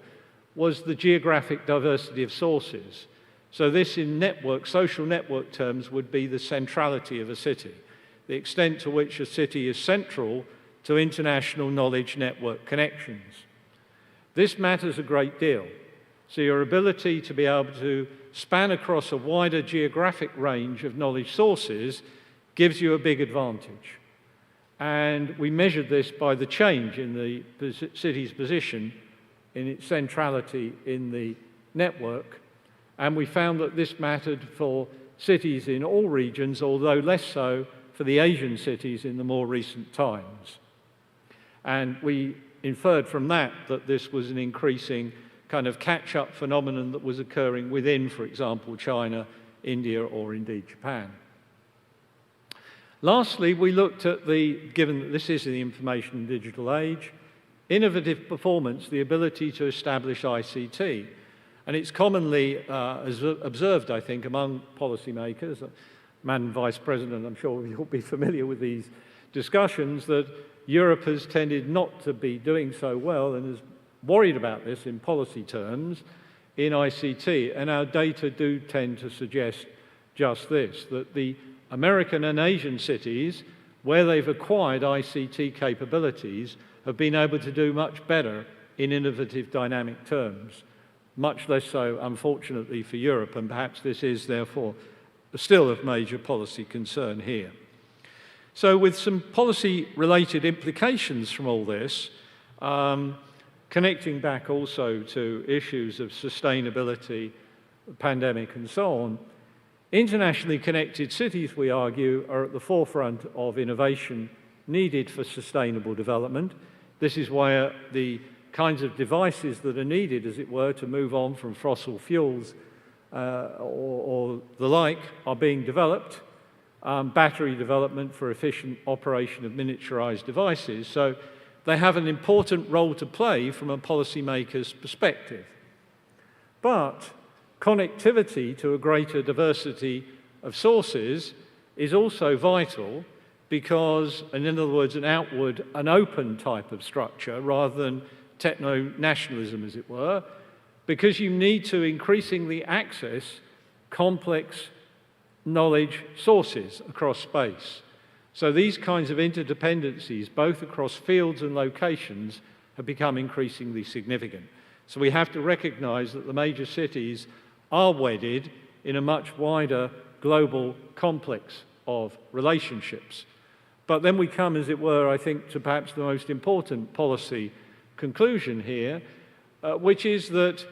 was the geographic diversity of sources. So this in network, social network terms would be the centrality of a city, the extent to which a city is central to international knowledge network connections. This matters a great deal. So your ability to be able to span across a wider geographic range of knowledge sources gives you a big advantage. And we measured this by the change in the city's position in its centrality in the network. And we found that this mattered for cities in all regions, although less so for the Asian cities in the more recent times. And we inferred from that that this was an increasing kind of catch-up phenomenon that was occurring within, for example, China, India, or indeed Japan. Lastly, we looked at given that this is the information and digital age, innovative performance, the ability to establish ICT. And it's commonly observed, I think, among policymakers, Madam Vice President, I'm sure you'll be familiar with these discussions, that Europe has tended not to be doing so well and is worried about this in policy terms in ICT. And our data do tend to suggest just this, that the American and Asian cities, where they've acquired ICT capabilities, have been able to do much better in innovative dynamic terms. Much less so, unfortunately, for Europe, and perhaps this is, therefore, still of major policy concern here. So with some policy-related implications from all this, connecting back also to issues of sustainability, pandemic, and so on, Internationally connected cities, we argue, are at the forefront of innovation needed for sustainable development. This is why the kinds of devices that are needed, as it were, to move on from fossil fuels or the like are being developed. Battery development for efficient operation of miniaturized devices. So they have an important role to play from a policymaker's perspective. But connectivity to a greater diversity of sources is also vital because, and in other words, an open type of structure rather than techno-nationalism, as it were, because you need to increasingly access complex knowledge sources across space. So these kinds of interdependencies, both across fields and locations, have become increasingly significant. So we have to recognize that the major cities are wedded in a much wider global complex of relationships. But then we come, as it were, I think, to perhaps the most important policy conclusion here, which is that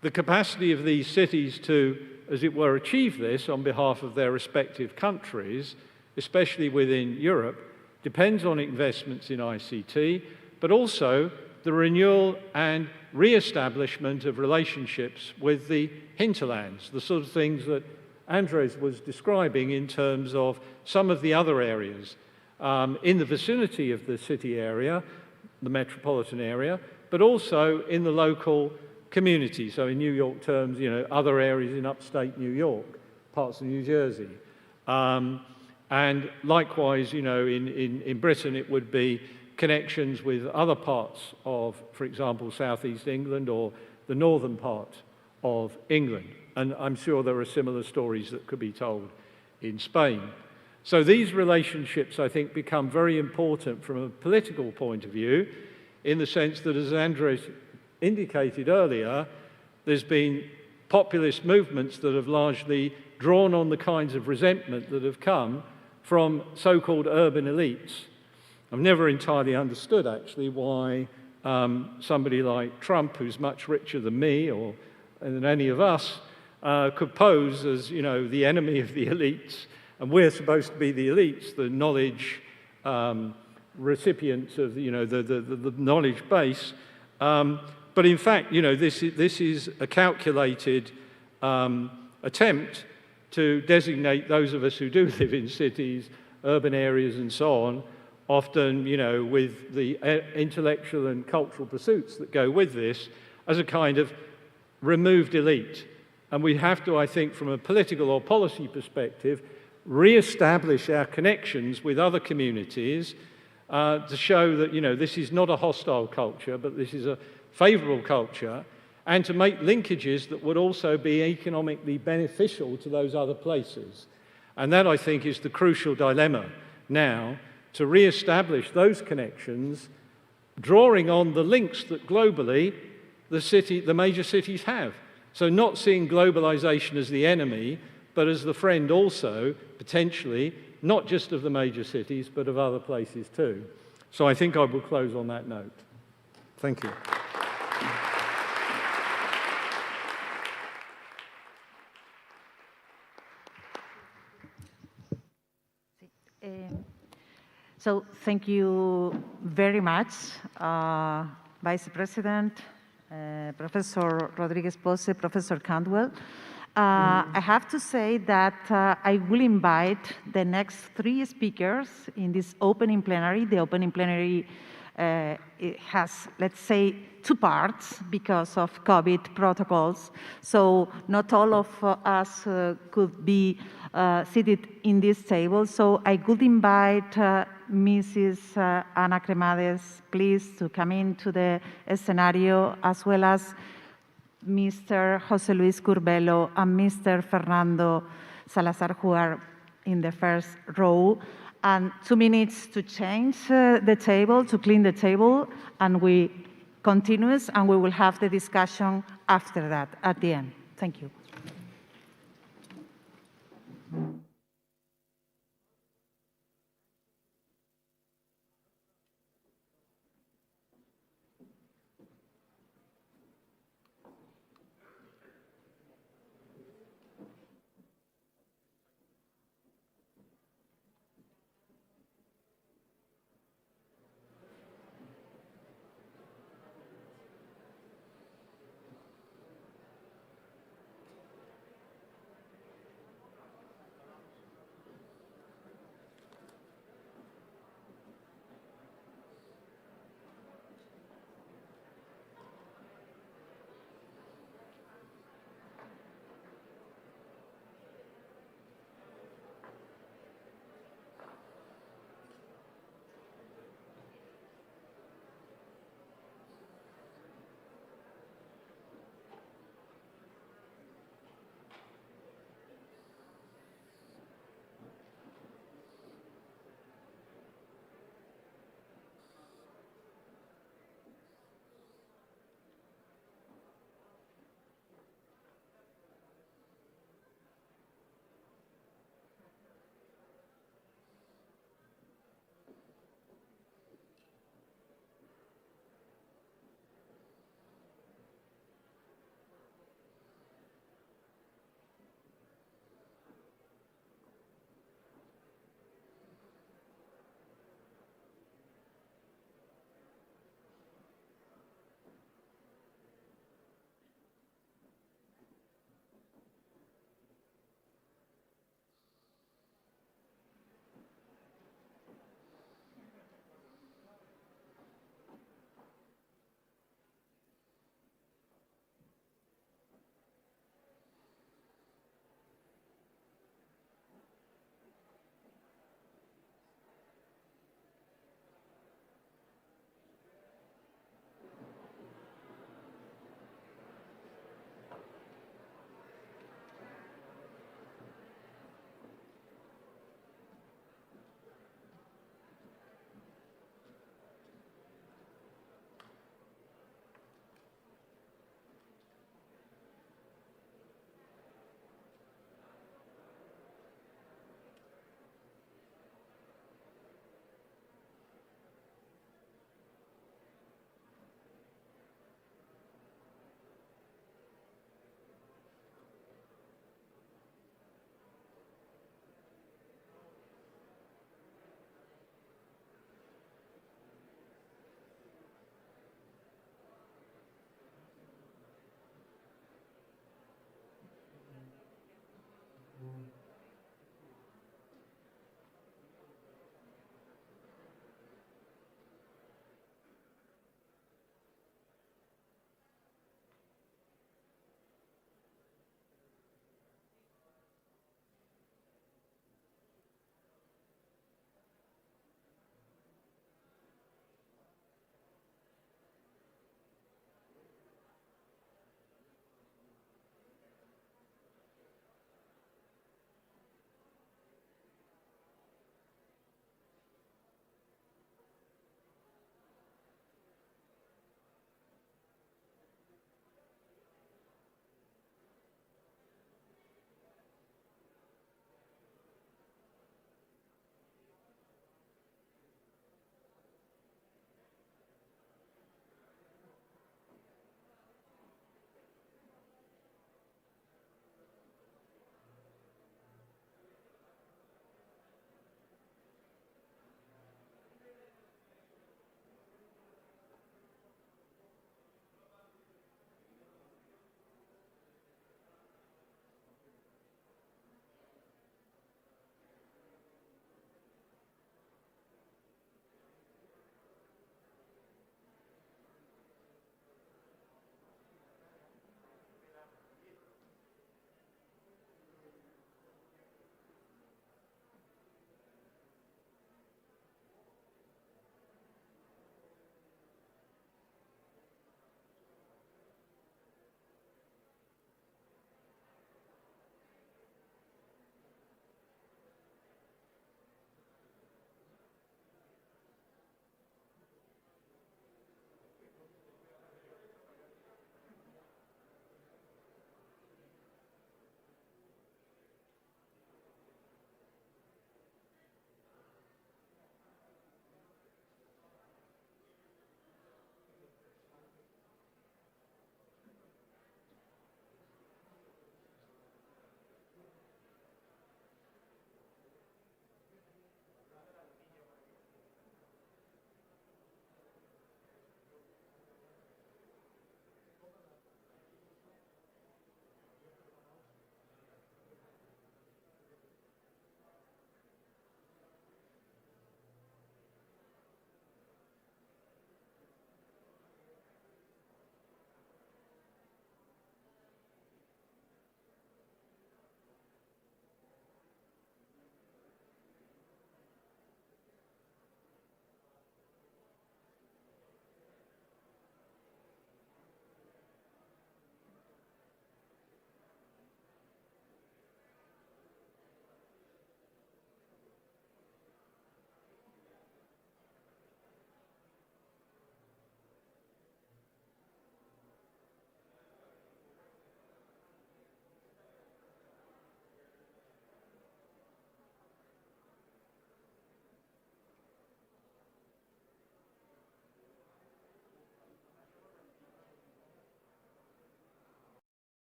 the capacity of these cities to, as it were, achieve this on behalf of their respective countries, especially within Europe, depends on investments in ICT, but also the renewal and re-establishment of relationships with the hinterlands, the sort of things that Andrés was describing in terms of some of the other areas in the vicinity of the city area, the metropolitan area, but also in the local community. So in New York terms, you know, other areas in upstate New York, parts of New Jersey. And likewise, you know, in Britain, it would be connections with other parts of, for example, southeast England or the northern part of England. And I'm sure there are similar stories that could be told in Spain. So these relationships, I think, become very important from a political point of view, in the sense that, as Andrés indicated earlier, there's been populist movements that have largely drawn on the kinds of resentment that have come from so-called urban elites. I've never entirely understood, actually, why somebody like Trump, who's much richer than me or than any of us, could pose as, you know, the enemy of the elites, and we're supposed to be the elites, the knowledge recipients of, you know, the knowledge base. But in fact, you know, this is a calculated attempt to designate those of us who do live in cities, urban areas, and so on, often, you know, with the intellectual and cultural pursuits that go with this, as a kind of removed elite. And we have to, I think, from a political or policy perspective, re-establish our connections with other communities to show that, you know, this is not a hostile culture, but this is a favorable culture, and to make linkages that would also be economically beneficial to those other places. And that, I think, is the crucial dilemma now, to re-establish those connections, drawing on the links that globally the major cities have. So not seeing globalization as the enemy, but as the friend also, potentially, not just of the major cities, but of other places too. So I think I will close on that note. Thank you. So thank you very much, Vice President, Professor Rodríguez Pose, Professor Cantwell. I have to say that I will invite the next 3 speakers in this opening plenary. The opening plenary it has, let's say, 2 parts because of COVID protocols. So not all of us could be seated in this table. So I could invite Mrs. Ana Cremades, please, to come into the scenario, as well as Mr. José Luis Curbelo and Mr. Fernando Salazar, who are in the first row. And 2 minutes to change the table, to clean the table, and we continue, and we will have the discussion after that, at the end. Thank you.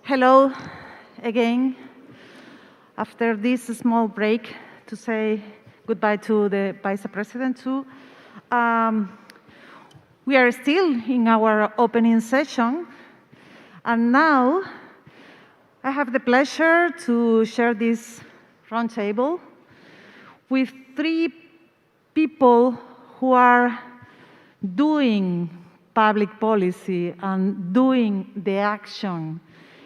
hello again. After this small break to say goodbye to the Vice President too. We are still in our opening session, and now I have the pleasure to share this roundtable with three people who are doing public policy and doing the action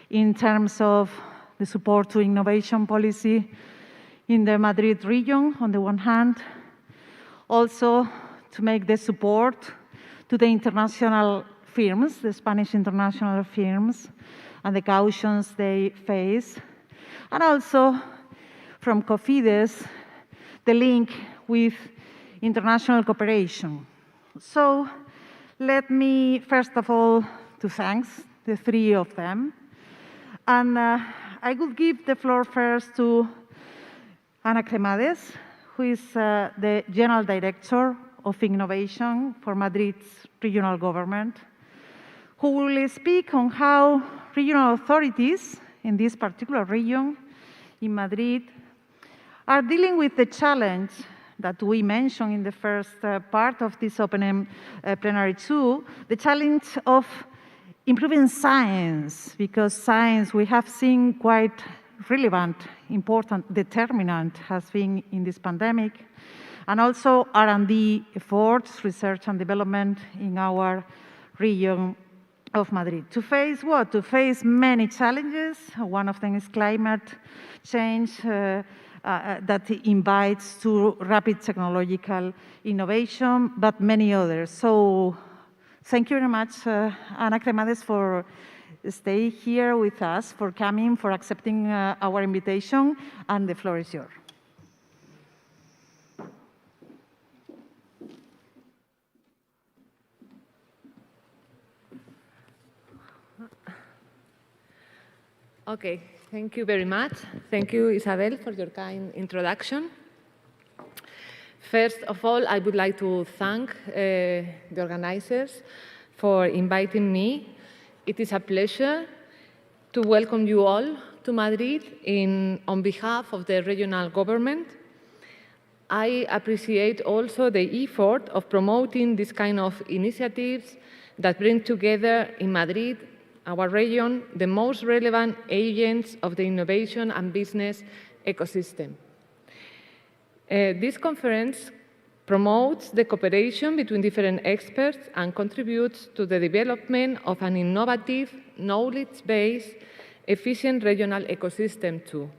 in terms of the support to innovation policy in the Madrid region, on the one hand, also to make the support to the international firms, the Spanish international firms, and the cautions they face, and also from COFIDES, the link with international cooperation. So let me, first of all, to thank the three of them. And I will give the floor first to Nadia Cremades, who is the General Director of Innovation for Madrid's regional government, who will speak on how regional authorities in this particular region, in Madrid, are dealing with the challenge that we mentioned in the first part of this opening plenary too, the challenge of improving science, because science we have seen quite relevant, important determinant has been in this pandemic, and also R&D efforts, research and development in our region of Madrid. To face what? To face many challenges. One of them is climate change that invites to rapid technological innovation, but many others. So thank you very much, Nadia Calviño, for staying here with us, for coming, for accepting our invitation, and the floor is yours. Okay, thank you very much. Thank you, Isabel, for your kind introduction. First of all, I would like to thank the organizers for inviting me. It is a pleasure to welcome you all to Madrid on behalf of the regional government. I appreciate also the effort of promoting this kind of initiatives that bring together in Madrid, our region, the most relevant agents of the innovation and business ecosystem. This conference promotes the cooperation between different experts and contributes to the development of an innovative, knowledge-based, efficient regional ecosystem too,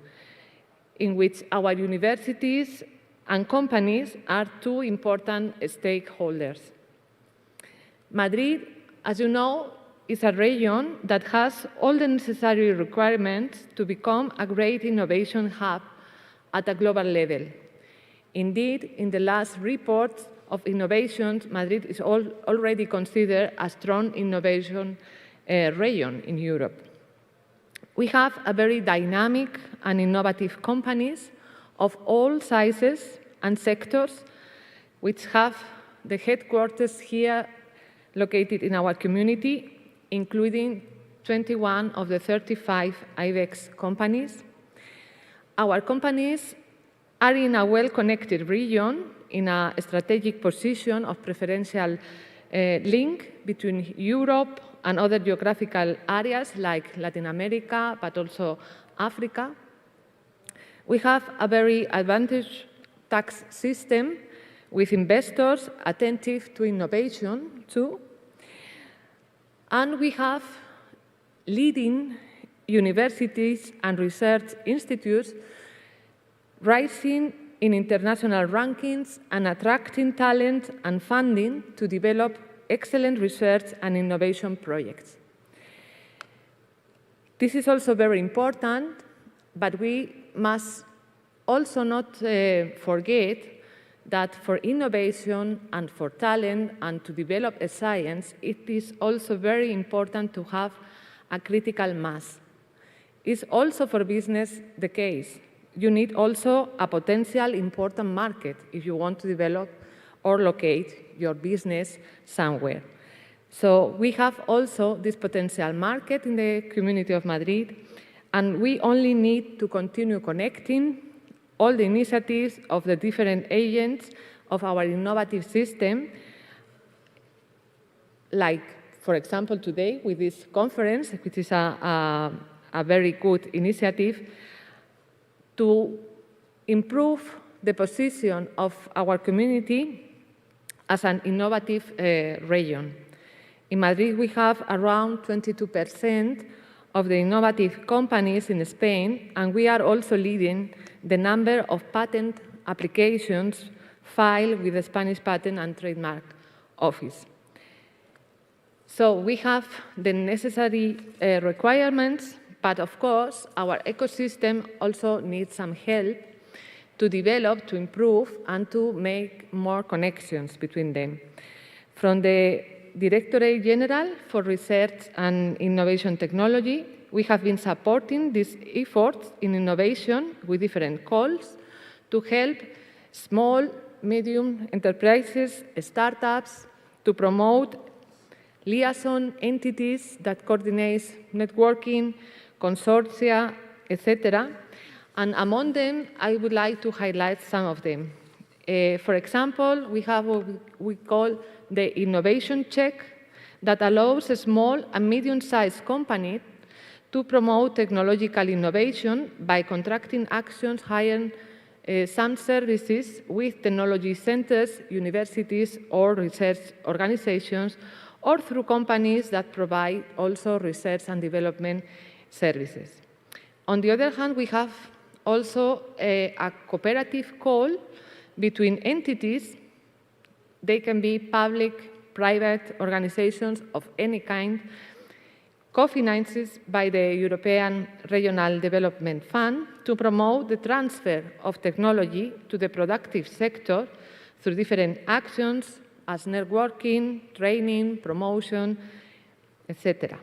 in which our universities and companies are two important stakeholders. Madrid, as you know, is a region that has all the necessary requirements to become a great innovation hub at a global level. Indeed, in the last report of innovations, Madrid is already considered a strong innovation region in Europe. We have a very dynamic and innovative companies of all sizes and sectors, which have the headquarters here located in our community, including 21 of the 35 IBEX companies. Our companies are in a well-connected region, in a strategic position of preferential link between Europe and other geographical areas like Latin America, but also Africa. We have a very advantageous tax system with investors attentive to innovation too. And we have leading universities and research institutes rising in international rankings and attracting talent and funding to develop excellent research and innovation projects. This is also very important, but we must also not forget that for innovation and for talent and to develop a science, it is also very important to have a critical mass. It's also for business the case. You need also a potential important market if you want to develop or locate your business somewhere. So we have also this potential market in the community of Madrid, and we only need to continue connecting all the initiatives of the different agents of our innovative system, like, for example, today with this conference, which is a very good initiative, to improve the position of our community as an innovative region. In Madrid, we have around 22% of the innovative companies in Spain, and we are also leading the number of patent applications filed with the Spanish Patent and Trademark Office. So we have the necessary requirements, but of course, our ecosystem also needs some help to develop, to improve, and to make more connections between them. From the Directorate General for Research and Innovation Technology, we have been supporting these efforts in innovation with different calls to help small, medium enterprises, startups, to promote liaison entities that coordinate networking, consortia, etc. And among them, I would like to highlight some of them. For example, we have what we call the innovation check that allows a small and medium-sized company to promote technological innovation by contracting actions, hiring some services with technology centers, universities, or research organizations, or through companies that provide also research and development services. On the other hand, we have also a cooperative call between entities. They can be public, private organizations of any kind, co-financed by the European Regional Development Fund to promote the transfer of technology to the productive sector through different actions as networking, training, promotion, etc.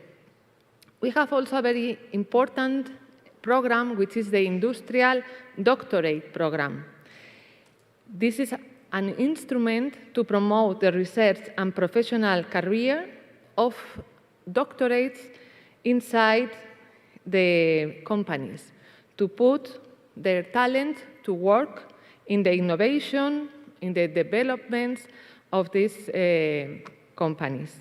We have also a very important program, which is the Industrial Doctorate Program. This is an instrument to promote the research and professional career of doctorates inside the companies, to put their talent to work in the innovation, in the developments of these companies.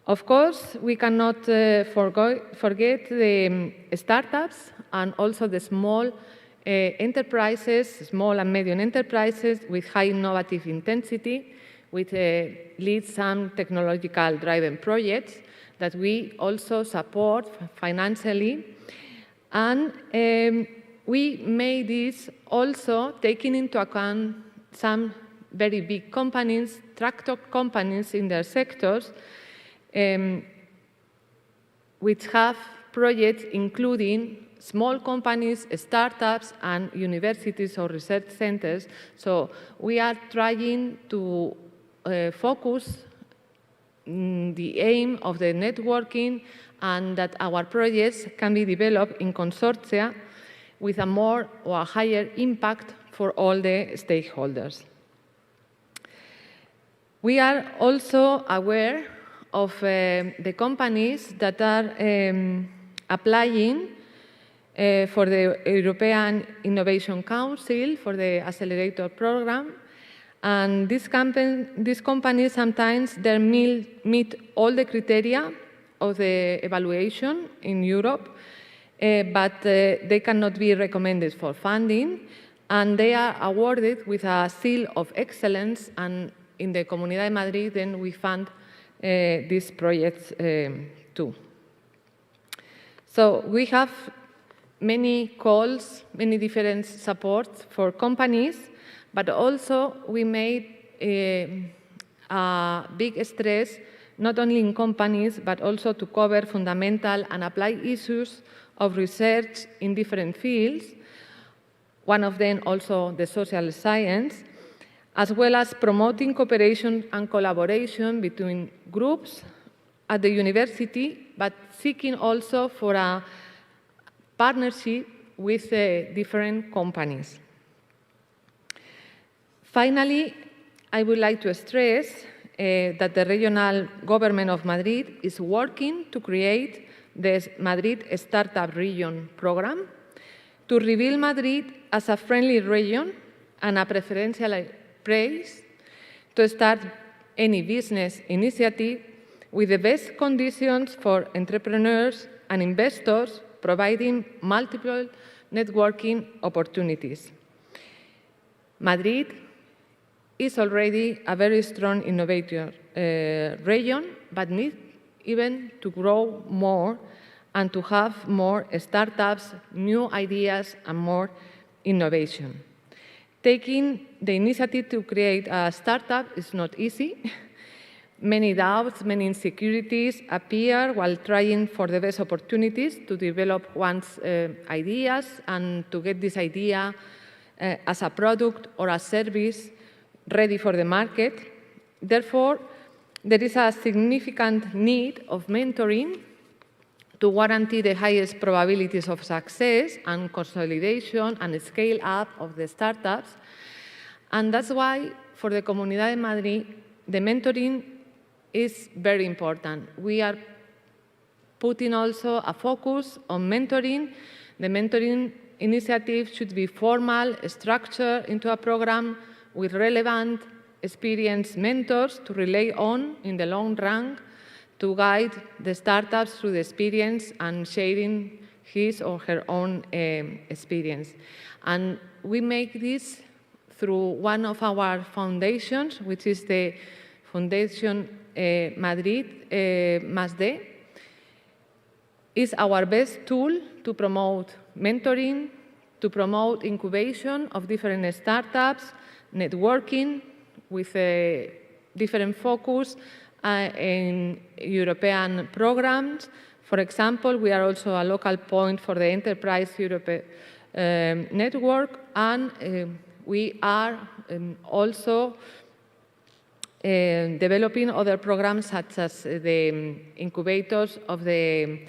Of course, we cannot forget the startups and also the small enterprises, small and medium enterprises with high innovative intensity, which lead some technological driven projects that we also support financially. And we made this also taking into account some very big companies, tractor companies in their sectors, which have projects including small companies, startups, and universities or research centers. So we are trying to focus the aim of the networking and that our projects can be developed in consortia with a more or a higher impact for all the stakeholders. We are also aware of the companies that are applying for the European Innovation Council, for the Accelerator Program. And these companies sometimes they meet all the criteria of the evaluation in Europe, but they cannot be recommended for funding, and they are awarded with a seal of excellence, and in the Comunidad de Madrid, then we fund these projects too. So we have many calls, many different supports for companies, but also we made a big stress not only in companies, but also to cover fundamental and applied issues of research in different fields, one of them also the social science, as well as promoting cooperation and collaboration between groups at the university, but seeking also for a partnership with different companies. Finally, I would like to stress that the regional government of Madrid is working to create the Madrid Startup Region program to reveal Madrid as a friendly region and a preferential place to start any business initiative with the best conditions for entrepreneurs and investors, providing multiple networking opportunities. Madrid is already a very strong innovator region, but needs even to grow more and to have more startups, new ideas, and more innovation. Taking the initiative to create a startup is not easy. Many doubts, many insecurities appear while trying for the best opportunities to develop one's ideas and to get this idea as a product or a service ready for the market. Therefore, there is a significant need of mentoring to guarantee the highest probabilities of success and consolidation and scale up of the startups. And that's why, for the Comunidad de Madrid, the mentoring is very important. We are putting also a focus on mentoring. The mentoring initiative should be formal, structured into a program with relevant, experienced mentors to rely on in the long run to guide the startups through the experience and sharing his or her own experience. And we make this through one of our foundations, which is the Fundación Madrid +D. Is our best tool to promote mentoring, to promote incubation of different startups, networking with a different focus in European programs. For example, we are also a local point for the Enterprise Europe network, and we are also developing other programs such as the incubators of the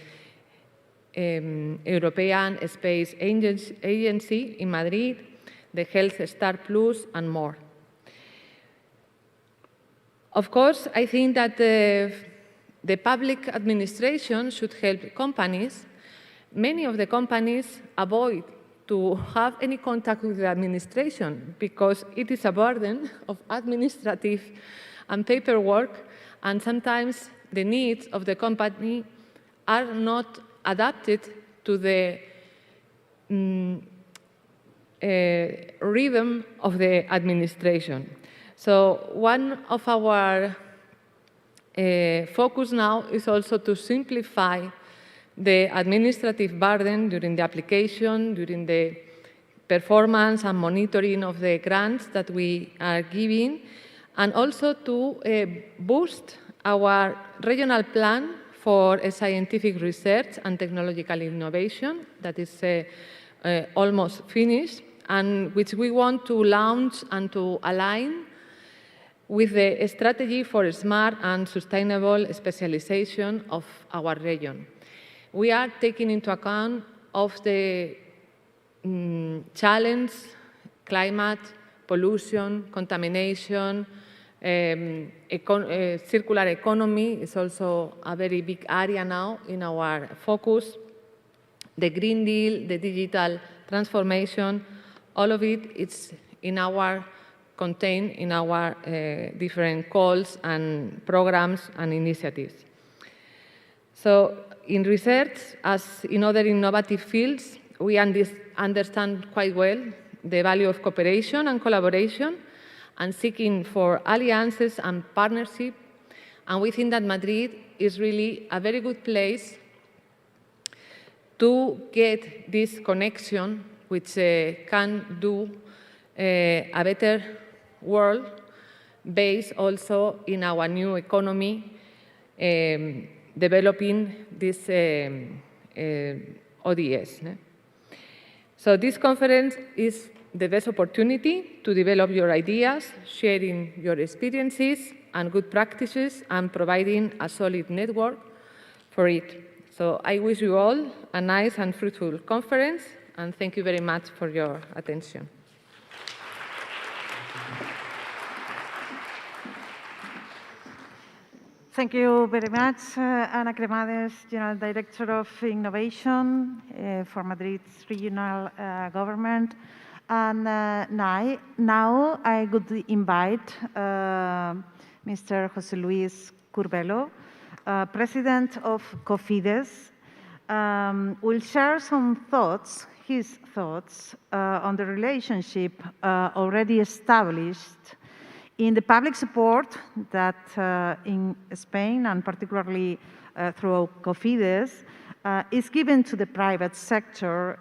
European Space Agency in Madrid, the Health Star Plus, and more. Of course, I think that the public administration should help companies. Many of the companies avoid to have any contact with the administration because it is a burden of administrative and paperwork, and sometimes the needs of the company are not adapted to the rhythm of the administration. So one of our focus now is also to simplify the administrative burden during the application, during the performance and monitoring of the grants that we are giving, and also to boost our regional plan for scientific research and technological innovation that is almost finished, and which we want to launch and to align with the strategy for smart and sustainable specialization of our region. We are taking into account of the challenge, climate, pollution, contamination, circular economy is also a very big area now in our focus. The Green Deal, the digital transformation, all of it is contained in our different calls and programs and initiatives. So in research, as in other innovative fields, we understand quite well the value of cooperation and collaboration and seeking for alliances and partnership. And we think that Madrid is really a very good place to get this connection, which can do a better world based also in our new economy, developing this ODS. So this conference is the best opportunity to develop your ideas, sharing your experiences and good practices, and providing a solid network for it. So I wish you all a nice and fruitful conference, and thank you very much for your attention. Thank you very much, Ana Cremades, General Director of Innovation for Madrid's regional government. And now I would invite Mr. José Luis Curbelo, President of COFIDES, will share some thoughts, his thoughts, on the relationship already established in the public support that in Spain, and particularly through COFIDES, is given to the private sector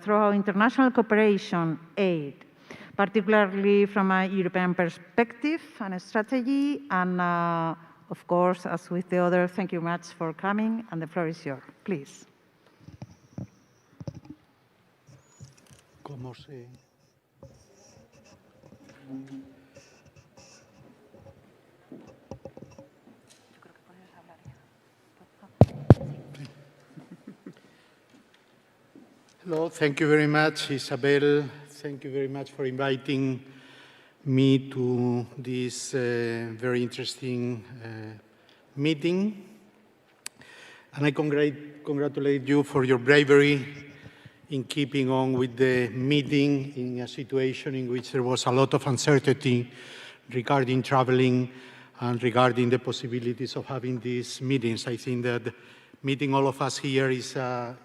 through our international cooperation aid, particularly from a European perspective and a strategy. And of course, as with the other, thank you much for coming, and the floor is yours. Please. ¿Cómo se...? Hello, thank you very much, Isabel. Thank you very much for inviting me to this very interesting meeting. And I congratulate you for your bravery in keeping on with the meeting in a situation in which there was a lot of uncertainty regarding traveling and regarding the possibilities of having these meetings. I think that meeting all of us here is a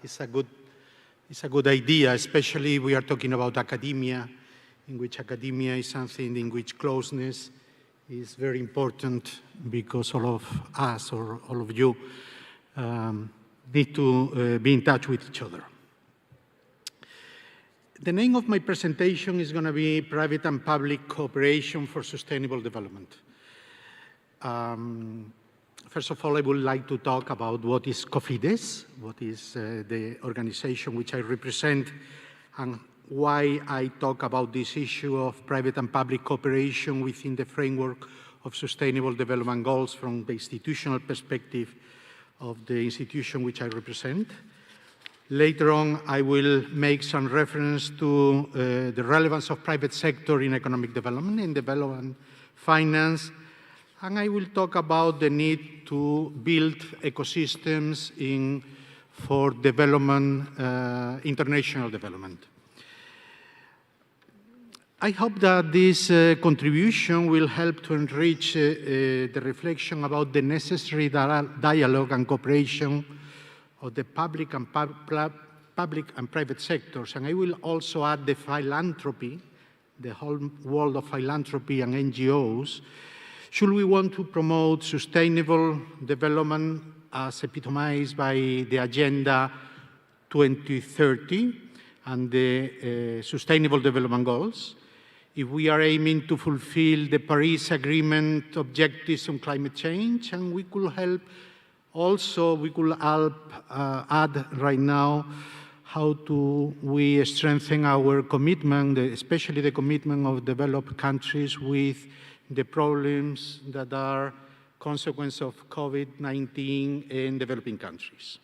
good idea, especially we are talking about academia, in which academia is something in which closeness is very important, because all of us, or all of you, need to be in touch with each other. The name of my presentation is going to be Private and Public Cooperation for Sustainable Development. First of all, I would like to talk about what is COFIDES, what is the organization which I represent, and why I talk about this issue of private and public cooperation within the framework of Sustainable Development Goals from the institutional perspective of the institution which I represent. Later on, I will make some reference to the relevance of private sector in economic development, in development finance, and I will talk about the need to build ecosystems for development, international development. I hope that this contribution will help to enrich the reflection about the necessary dialogue and cooperation of the public and private sectors. And I will also add the philanthropy, the whole world of philanthropy and NGOs, should we want to promote sustainable development as epitomized by the Agenda 2030 and the Sustainable Development Goals, if we are aiming to fulfill the Paris Agreement objectives on climate change, and we could help also, we could help add right now how we strengthen our commitment, especially the commitment of developed countries with the problems that are consequence of COVID-19 in developing countries.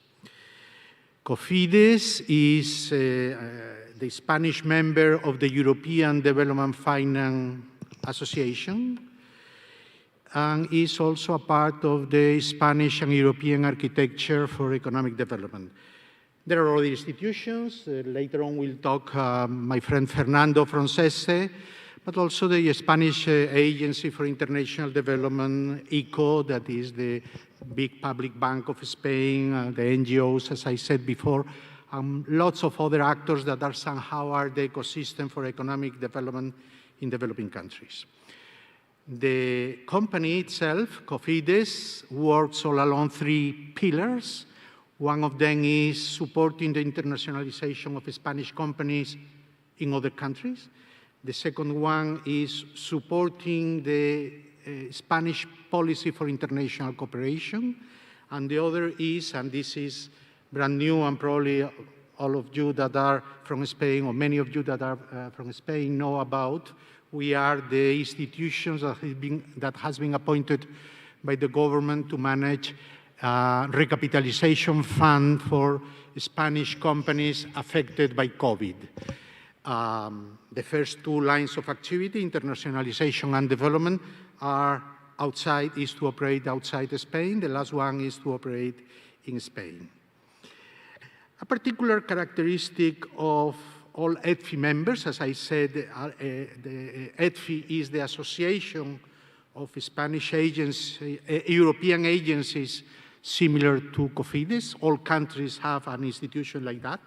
COFIDES is the Spanish member of the European Development Finance Association, and is also a part of the Spanish and European architecture for economic development. There are other institutions. Later on we'll talk, my friend Fernando from CESCE, but also the Spanish Agency for International Development, ICO, that is the big public bank of Spain, the NGOs, as I said before, lots of other actors that are somehow the ecosystem for economic development in developing countries. The company itself, COFIDES, works all along three pillars. One of them is supporting the internationalization of Spanish companies in other countries. The second one is supporting the Spanish policy for international cooperation. And the other is, and this is brand new, and probably all of you that are from Spain, or many of you that are from Spain know about, we are the institutions that has been appointed by the government to manage recapitalization fund for Spanish companies affected by COVID. The first two lines of activity, internationalization and development, are is to operate outside Spain. The last one is to operate in Spain. A particular characteristic of all EDFI members, as I said, the EDFI is the Association of Spanish agencies, European agencies similar to COFIDES. All countries have an institution like that.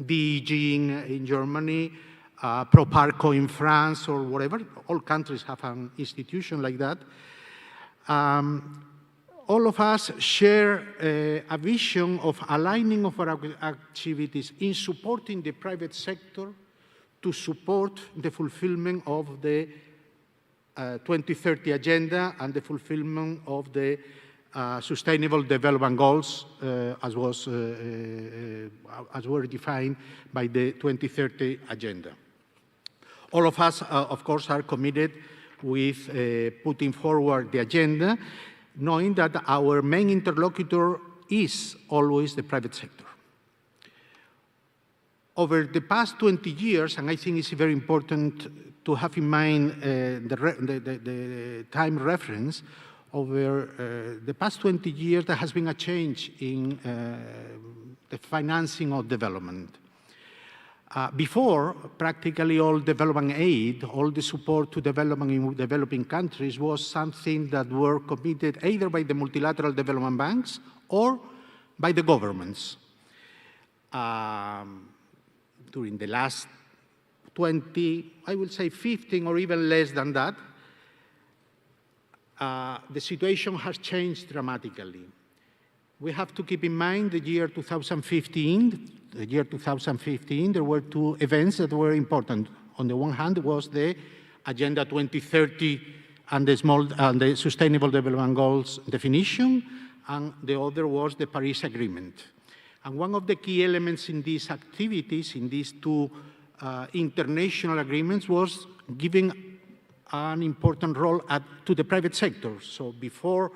DEG in Germany, Proparco in France, or whatever. All countries have an institution like that. All of us share a vision of aligning of our activities in supporting the private sector to support the fulfillment of the 2030 agenda and the fulfillment of the Sustainable Development Goals as were defined by the 2030 agenda. All of us, of course, are committed with putting forward the agenda, knowing that our main interlocutor is always the private sector. Over the past 20 years, and I think it's very important to have in mind the time reference, over the past 20 years, there has been a change in the financing of development. Before, practically all development aid, all the support to development in developing countries was something that were committed either by the multilateral development banks or by the governments. During the last 20, I would say 15 or even less than that, the situation has changed dramatically. We have to keep in mind the year 2015. The year 2015, there were two events that were important. On the one hand was the Agenda 2030 and the Sustainable Development Goals definition, and the other was the Paris Agreement. And one of the key elements in these activities, in these two international agreements, was giving an important role to the private sector. So before,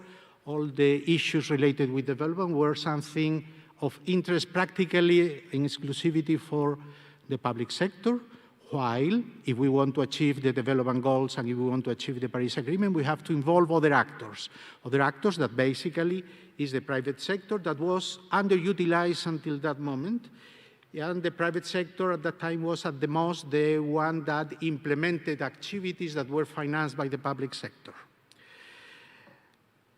all the issues related with development were something of interest practically in exclusivity for the public sector, while if we want to achieve the development goals and if we want to achieve the Paris Agreement, we have to involve other actors that basically is the private sector that was underutilized until that moment. And the private sector at that time was at the most the one that implemented activities that were financed by the public sector.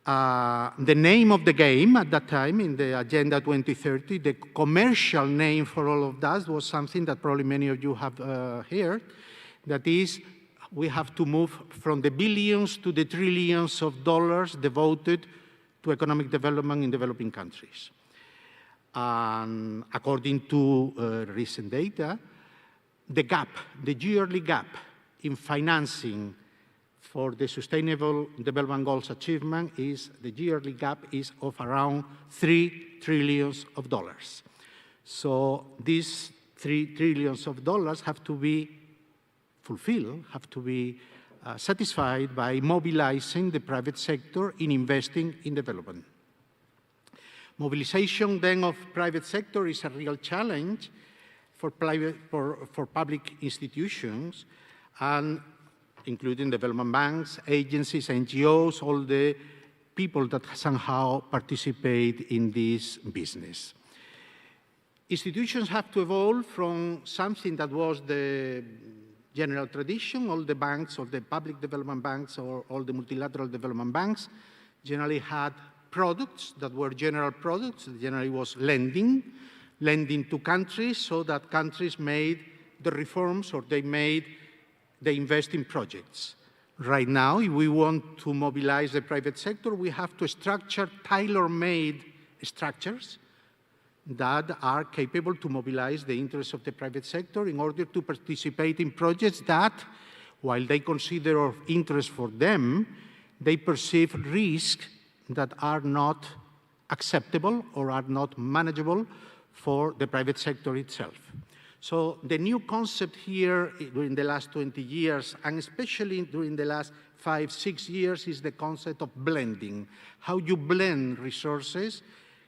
The name of the game at that time in the Agenda 2030, the commercial name for all of that was something that probably many of you have heard, that is, we have to move from the billions to the trillions of dollars devoted to economic development in developing countries. And according to recent data, the gap, the yearly gap in financing for the Sustainable Development Goals achievement is, the yearly gap is of around $3 trillion. So these $3 trillion have to be fulfilled, have to be satisfied by mobilizing the private sector in investing in development. Mobilization then of private sector is a real challenge for public institutions, and including development banks, agencies, NGOs, all the people that somehow participate in this business. Institutions have to evolve from something that was the general tradition. All the banks, or the public development banks, or all the multilateral development banks generally had products that were general products. Generally was lending to countries so that countries made the reforms, or they invest in projects. Right now, if we want to mobilize the private sector, we have to structure tailor-made structures that are capable to mobilize the interests of the private sector in order to participate in projects that, while they consider of interest for them, they perceive risks that are not acceptable or are not manageable for the private sector itself. So the new concept here during the last 20 years, and especially during the last 5, 6 years, is the concept of blending. How you blend resources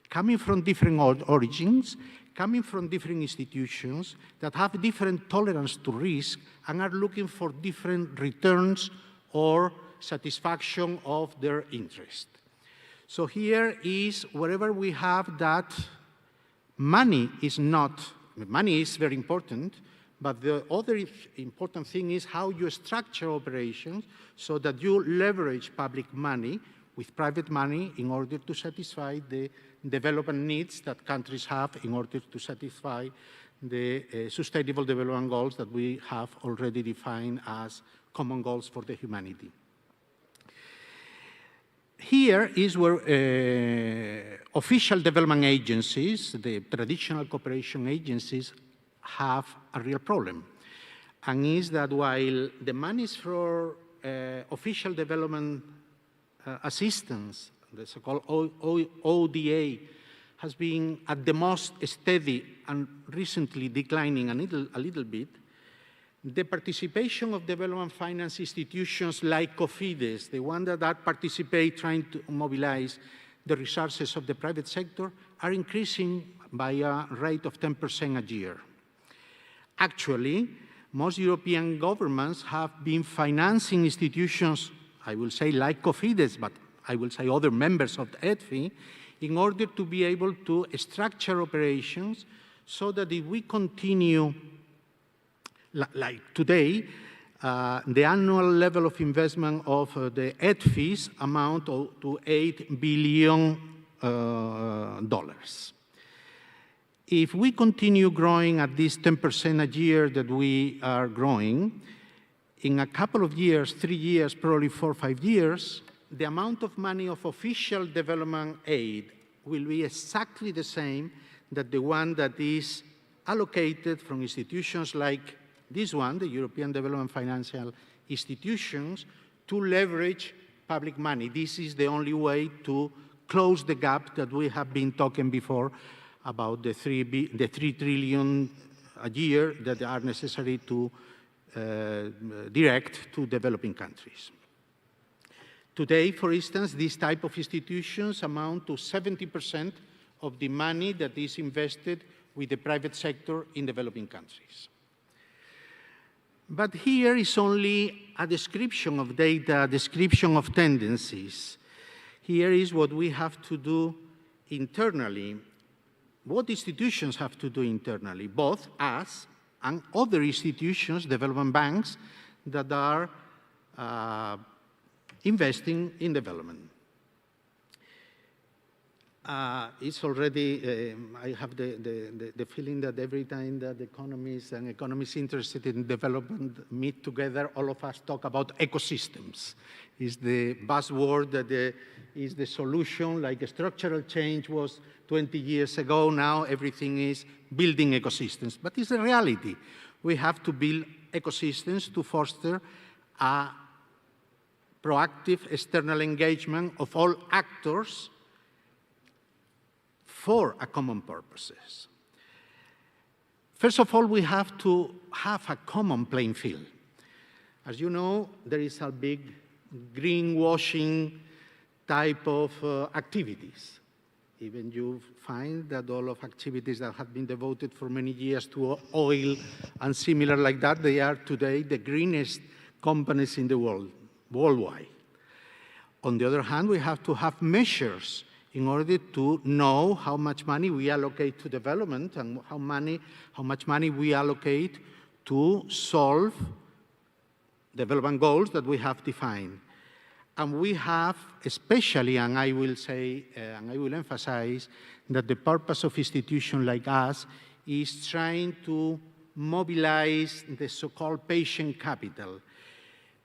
coming from different origins, coming from different institutions that have different tolerance to risk and are looking for different returns or satisfaction of their interest. So here is wherever we have that money is very important, but the other important thing is how you structure operations so that you leverage public money with private money in order to satisfy the development needs that countries have in order to satisfy the sustainable development goals that we have already defined as common goals for the humanity. Here is where official development agencies, the traditional cooperation agencies, have a real problem. And is that while the monies for official development assistance, the so-called ODA, has been at the most steady and recently declining a little bit, the participation of development finance institutions like COFIDES, the one that participate trying to mobilize the resources of the private sector, are increasing by a rate of 10% a year. Actually, most European governments have been financing institutions, I will say like COFIDES, but I will say other members of the EDFI, in order to be able to structure operations so that if we continue, like today, the annual level of investment of the EDFIs amount to $8 billion. If we continue growing at this 10% a year that we are growing, in a couple of years, 3 years, probably 4 or 5 years, the amount of money of official development aid will be exactly the same that the one that is allocated from institutions like this one, the European Development Financial Institutions, to leverage public money. This is the only way to close the gap that we have been talking before about the 3 trillion a year that are necessary to direct to developing countries. Today, for instance, these type of institutions amount to 70% of the money that is invested with the private sector in developing countries. But here is only a description of data, a description of tendencies. Here is what we have to do internally. What institutions have to do internally, both us and other institutions, development banks, that are investing in development. It's already, I have the feeling that every time that economists and economists interested in development meet together, all of us talk about ecosystems. It's the buzzword that is the solution, like structural change was 20 years ago, now everything is building ecosystems. But it's a reality. We have to build ecosystems to foster a proactive external engagement of all actors for a common purposes. First of all, we have to have a common playing field. As you know, there is a big greenwashing type of activities. Even you find that all of activities that have been devoted for many years to oil and similar like that, they are today the greenest companies in the world, worldwide. On the other hand, we have to have measures in order to know how much money we allocate to development and how much money we allocate to solve development goals that we have defined. And we have especially, and I will say, and I will emphasize, that the purpose of institutions like us is trying to mobilize the so-called patient capital.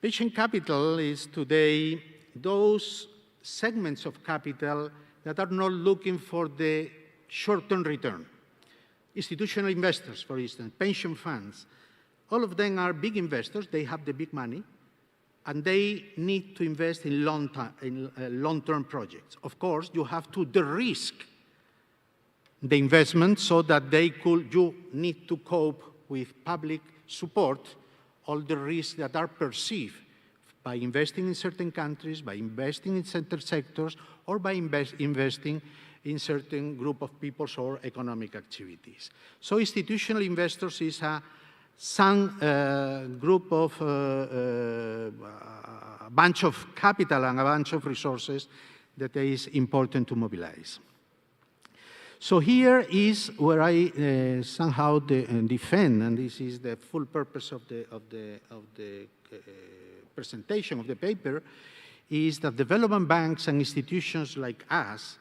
Patient capital is today those segments of capital that are not looking for the short-term return. Institutional investors, for instance, pension funds, all of them are big investors, they have the big money, and they need to invest in long-term projects. Of course, you have to de-risk the investment so that you need to cope with public support all the risks that are perceived by investing in certain countries, by investing in certain sectors, or by investing in certain group of peoples or economic activities. So institutional investors is some group of bunch of capital and a bunch of resources that is important to mobilize. So here is where I somehow defend, and this is the full purpose of the presentation of the paper, is that development banks and institutions like us,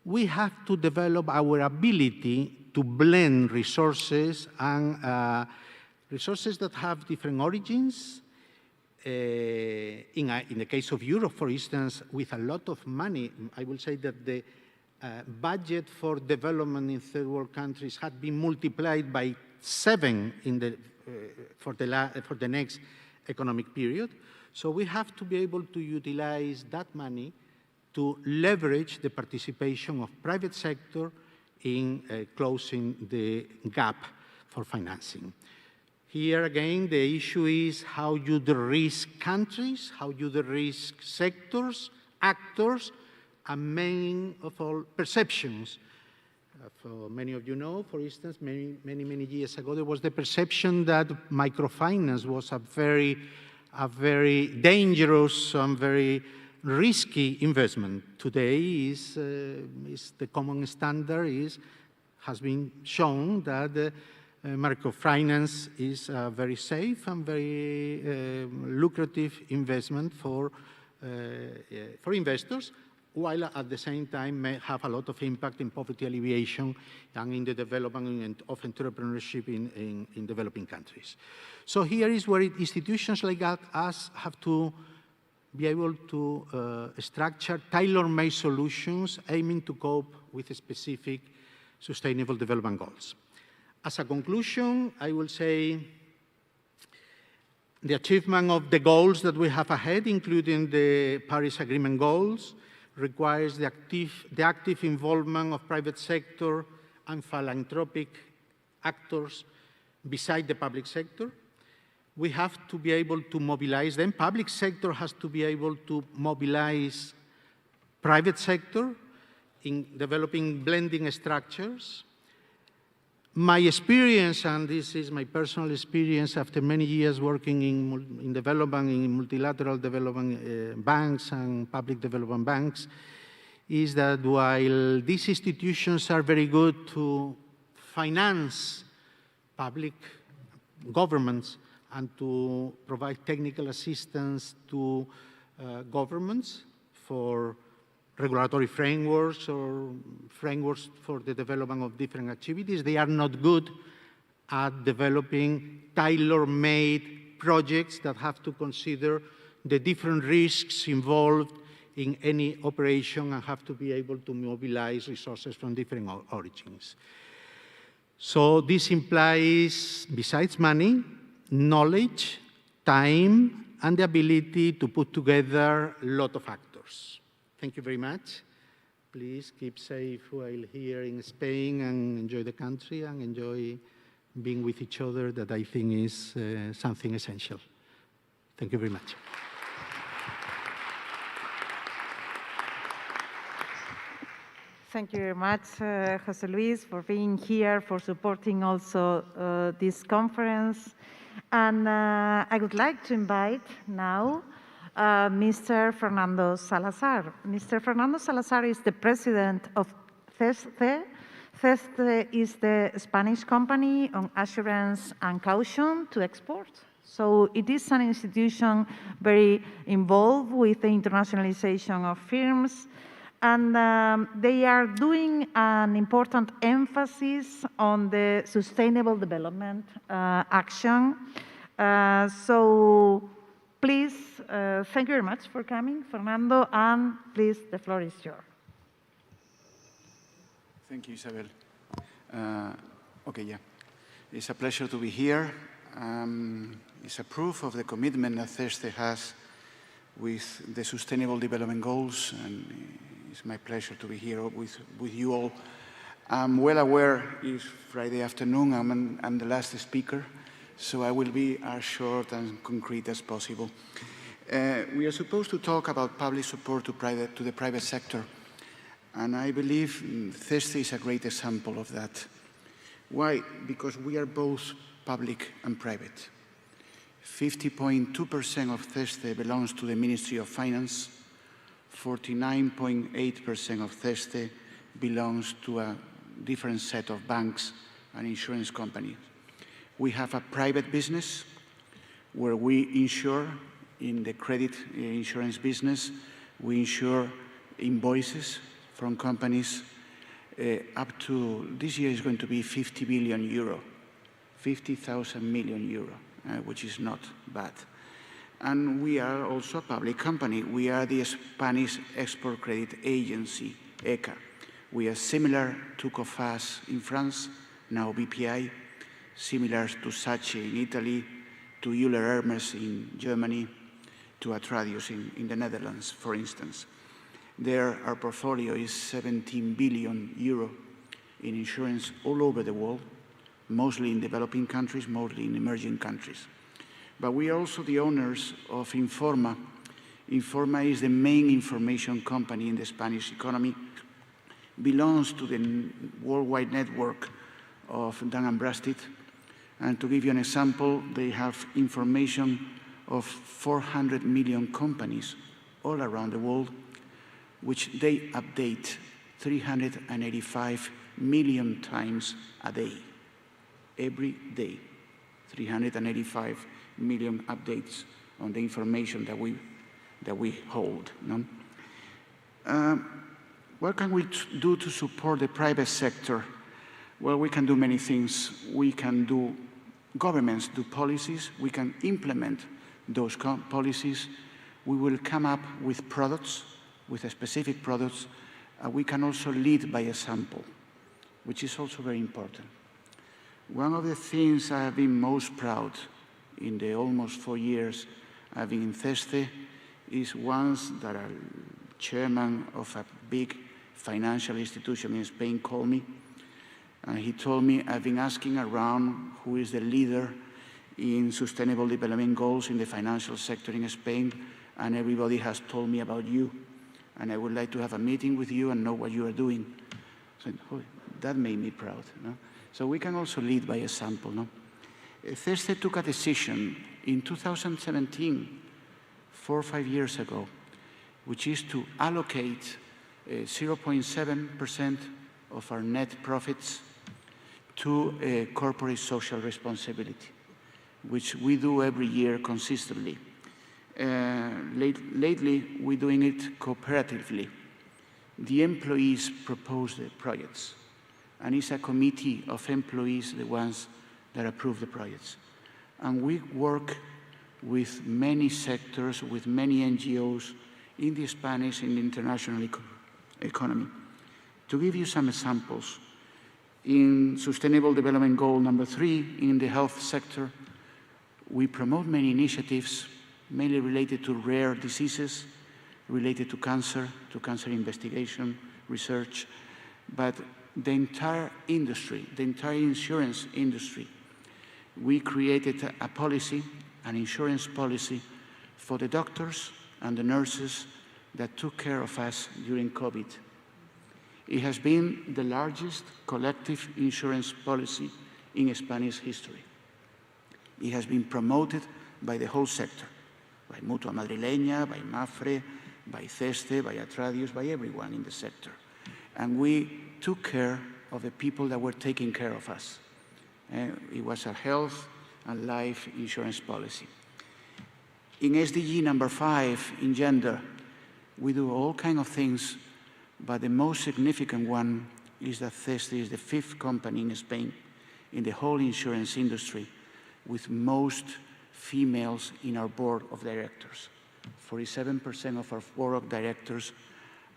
we have to develop our ability to blend resources and resources that have different origins. In the case of Europe, for instance, with a lot of money, I will say that the budget for development in third world countries had been multiplied by 7 for the next economic period. So we have to be able to utilize that money to leverage the participation of private sector in closing the gap for financing. Here again, the issue is how you de-risk countries, how you de-risk sectors, actors, and main of all, perceptions. For many of you know, for instance, many years ago, there was the perception that microfinance was a very dangerous and very risky investment. Today is the common standard has been shown that microfinance is a very safe and very lucrative investment for investors, while at the same time may have a lot of impact in poverty alleviation and in the development of entrepreneurship in developing countries. So here is where institutions like us have to be able to structure tailor-made solutions aiming to cope with specific sustainable development goals. As a conclusion, I will say the achievement of the goals that we have ahead, including the Paris Agreement goals, requires the active involvement of private sector and philanthropic actors beside the public sector. We have to be able to mobilize them. Public sector has to be able to mobilize private sector in developing blending structures. My experience, and this is my personal experience after many years working in development, in multilateral development banks and public development banks, is that while these institutions are very good to finance public governments and to provide technical assistance to governments for regulatory frameworks or frameworks for the development of different activities, they are not good at developing tailor-made projects that have to consider the different risks involved in any operation and have to be able to mobilize resources from different origins. So this implies, besides money, knowledge, time, and the ability to put together a lot of actors. Thank you very much. Please keep safe while here in Spain and enjoy the country and enjoy being with each other, that I think is something essential. Thank you very much. Thank you very much, José Luis, for being here, for supporting also this conference. And I would like to invite now Mr. Fernando Salazar. Mr. Fernando Salazar is the president of CESCE. CESCE is the Spanish company on assurance and caution to export. So it is an institution very involved with the internationalization of firms, and they are doing an important emphasis on the sustainable development action. So please, thank you very much for coming, Fernando, and please, the floor is yours. Thank you, Isabel. It's a pleasure to be here. It's a proof of the commitment that CESCE has with the Sustainable Development Goals, and it's my pleasure to be here with you all. I'm well aware it's Friday afternoon, I'm the last speaker, so I will be as short and concrete as possible. We are supposed to talk about public support to the private sector, and I believe CESCE is a great example of that. Why? Because we are both public and private. 50.2% of CESCE belongs to the Ministry of Finance. 49.8% of CESCE belongs to a different set of banks and insurance companies. We have a private business where we insure, in the credit insurance business, we insure invoices from companies up to, this year is going to be 50 billion euro, 50,000 million euro, which is not bad. And we are also a public company. We are the Spanish Export Credit Agency, ECA. We are similar to COFIDES in France, now BPI, similar to SACE in Italy, to Euler Hermes in Germany, to Atradius in the Netherlands, for instance. There, our portfolio is 17 billion euro in insurance all over the world, mostly in developing countries, mostly in emerging countries. But we are also the owners of Informa. Informa is the main information company in the Spanish economy, belongs to the worldwide network of Dun & Bradstreet. And to give you an example, they have information of 400 million companies all around the world, which they update 385 million times a day, every day, 385 million updates on the information that we hold. No? What can we do to support the private sector? Well, we can do many things. We can do, governments do policies. We can implement those policies. We will come up with products, with specific products. We can also lead by example, which is also very important. One of the things I have been most proud in the almost 4 years I've been in CESCE is once that a chairman of a big financial institution in Spain called me, and he told me, I've been asking around who is the leader in sustainable development goals in the financial sector in Spain, and everybody has told me about you, and I would like to have a meeting with you and know what you are doing. So that made me proud. No? So we can also lead by example. No? CESCE took a decision in 2017, 4 or 5 years ago, which is to allocate 0.7% of our net profits to corporate social responsibility, which we do every year consistently. Lately, we're doing it cooperatively. The employees propose the projects, and it's a committee of employees, the ones that approve the projects. And we work with many sectors, with many NGOs in the Spanish and international economy. To give you some examples, in Sustainable Development Goal number 3, in the health sector, we promote many initiatives, mainly related to rare diseases, related to cancer investigation, research, but the entire industry, the entire insurance industry, we created a policy, an insurance policy for the doctors and the nurses that took care of us during COVID. It has been the largest collective insurance policy in Spanish history. It has been promoted by the whole sector, by Mutua Madrileña, by Mafre, by CESCE, by Atradius, by everyone in the sector. And we took care of the people that were taking care of us. It was a health and life insurance policy. In SDG number 5, in gender, we do all kinds of things, but the most significant one is that CESCE is the 5th company in Spain in the whole insurance industry with most females in our board of directors. 47% of our board of directors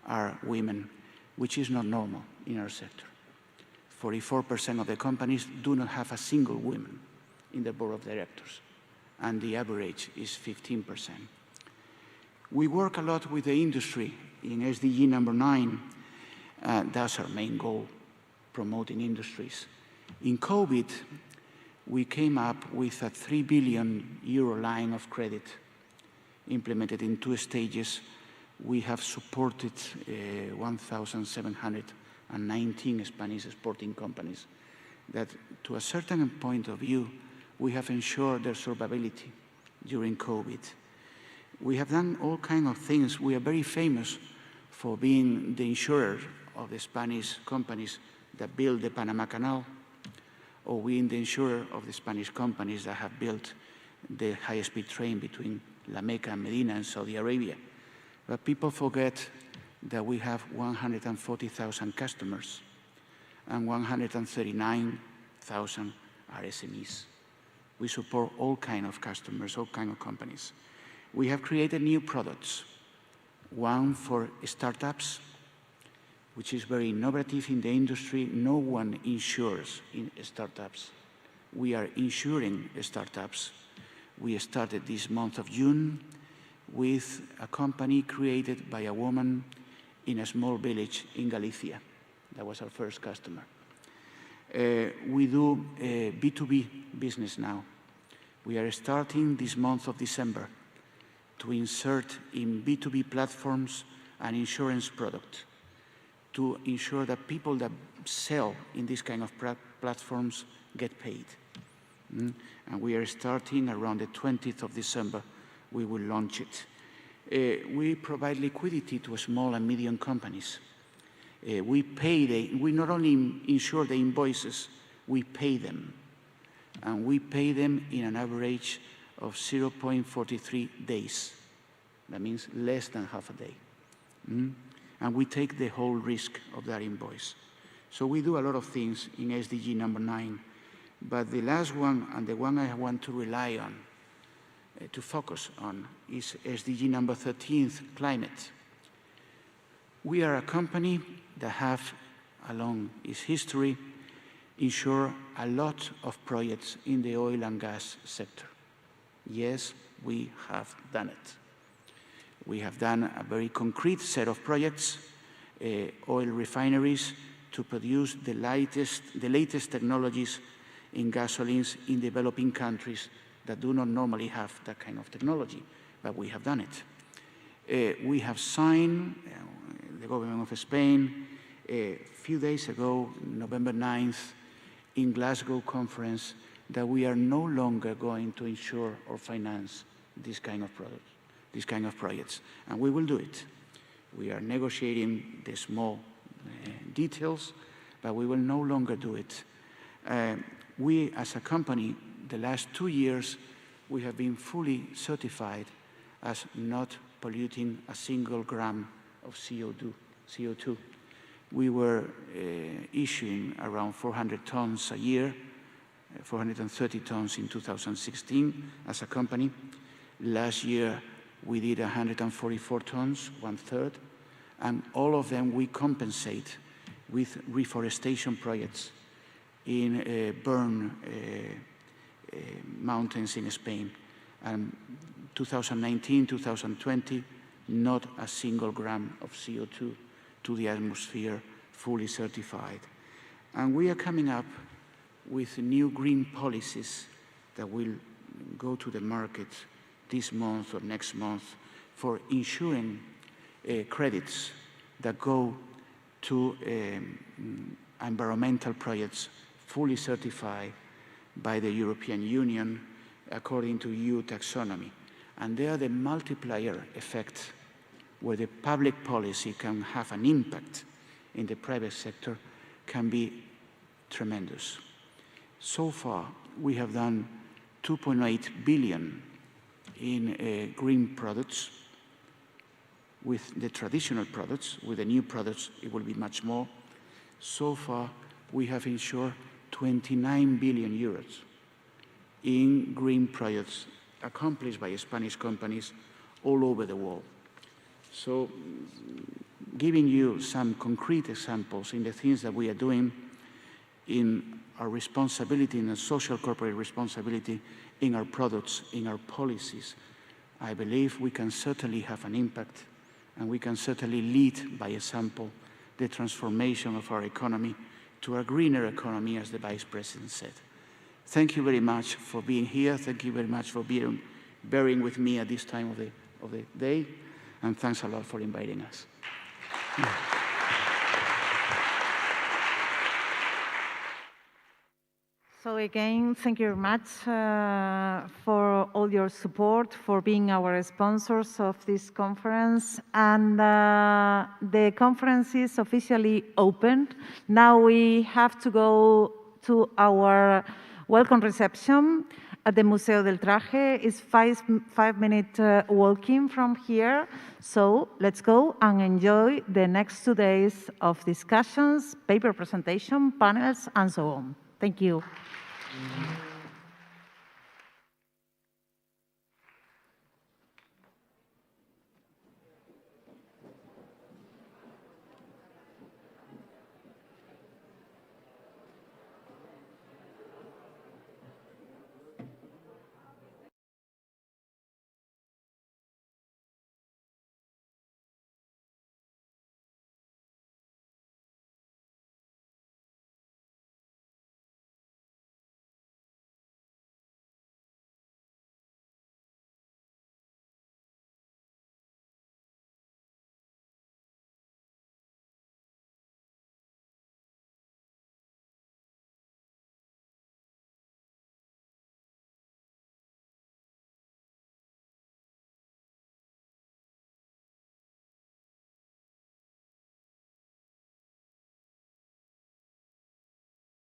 are women, which is not normal in our sector. 44% of the companies do not have a single woman in the board of directors, and the average is 15%. We work a lot with the industry in SDG number 9. That's our main goal, promoting industries. In COVID, we came up with a 3 billion euro line of credit implemented in 2 stages. We have supported 1,719 Spanish exporting companies that, to a certain point of view, we have ensured their survivability. during COVID. We have done all kinds of things. We are very famous for being the insurer of the Spanish companies that built the Panama Canal, or being the insurer of the Spanish companies that have built the high-speed train between La Meca and Medina and Saudi Arabia. But people forget that we have 140,000 customers and 139,000 are SMEs. We support all kinds of customers, all kinds of companies. We have created new products, one for startups, which is very innovative in the industry. No one insures in startups. We are insuring startups. We started this month of June with a company created by a woman in a small village in Galicia. That was our first customer. We do B2B business now. We are starting this month of December to insert in B2B platforms an insurance product to ensure that people that sell in this kind of platforms get paid. And we are starting around the 20th of December. We will launch it. We provide liquidity to small and medium companies. We not only insure the invoices, we pay them. And we pay them in an average of 0.43 days. That means less than half a day. And we take the whole risk of that invoice. So we do a lot of things in SDG number 9. But the last one, and the one I want to rely on, to focus on, is SDG number 13, climate. We are a company that have, along its history, insure a lot of projects in the oil and gas sector. Yes, we have done it. We have done a very concrete set of projects, oil refineries, to produce the latest technologies in gasolines in developing countries that do not normally have that kind of technology, but we have done it. We have signed, the government of Spain, a few days ago, November 9th, in Glasgow conference, that we are no longer going to insure or finance this kind of products, these kind of projects, and we will do it. We are negotiating the small details, but we will no longer do it. We, as a company, the last 2 years, we have been fully certified as not polluting a single gram of CO2. We were issuing around 400 tons a year, 430 tons in 2016 as a company. Last year, we did 144 tons, 1/3, and all of them we compensate with reforestation projects in burn mountains in Spain. And 2019, 2020, not a single gram of CO2 to the atmosphere, fully certified. And we are coming up with new green policies that will go to the market this month or next month for insuring credits that go to environmental projects fully certified by the European Union according to EU taxonomy. And there the multiplier effect where the public policy can have an impact in the private sector can be tremendous. So far, we have done 2.8 billion in green products. With the traditional products, with the new products, it will be much more. So far, we have insured 29 billion euros in green projects accomplished by Spanish companies all over the world. So, giving you some concrete examples in the things that we are doing in our responsibility, in a social corporate responsibility, in our products, in our policies, I believe we can certainly have an impact, and we can certainly lead by example the transformation of our economy to a greener economy, as the Vice President said. Thank you very much for being here. Thank you very much for bearing with me at this time of the day, and thanks a lot for inviting us. So again, thank you very much for all your support, for being our sponsors of this conference. And the conference is officially opened. Now we have to go to our welcome reception at the Museo del Traje. It's 5-minute walking from here. So let's go and enjoy the next 2 days of discussions, paper presentation, panels, and so on. Thank you.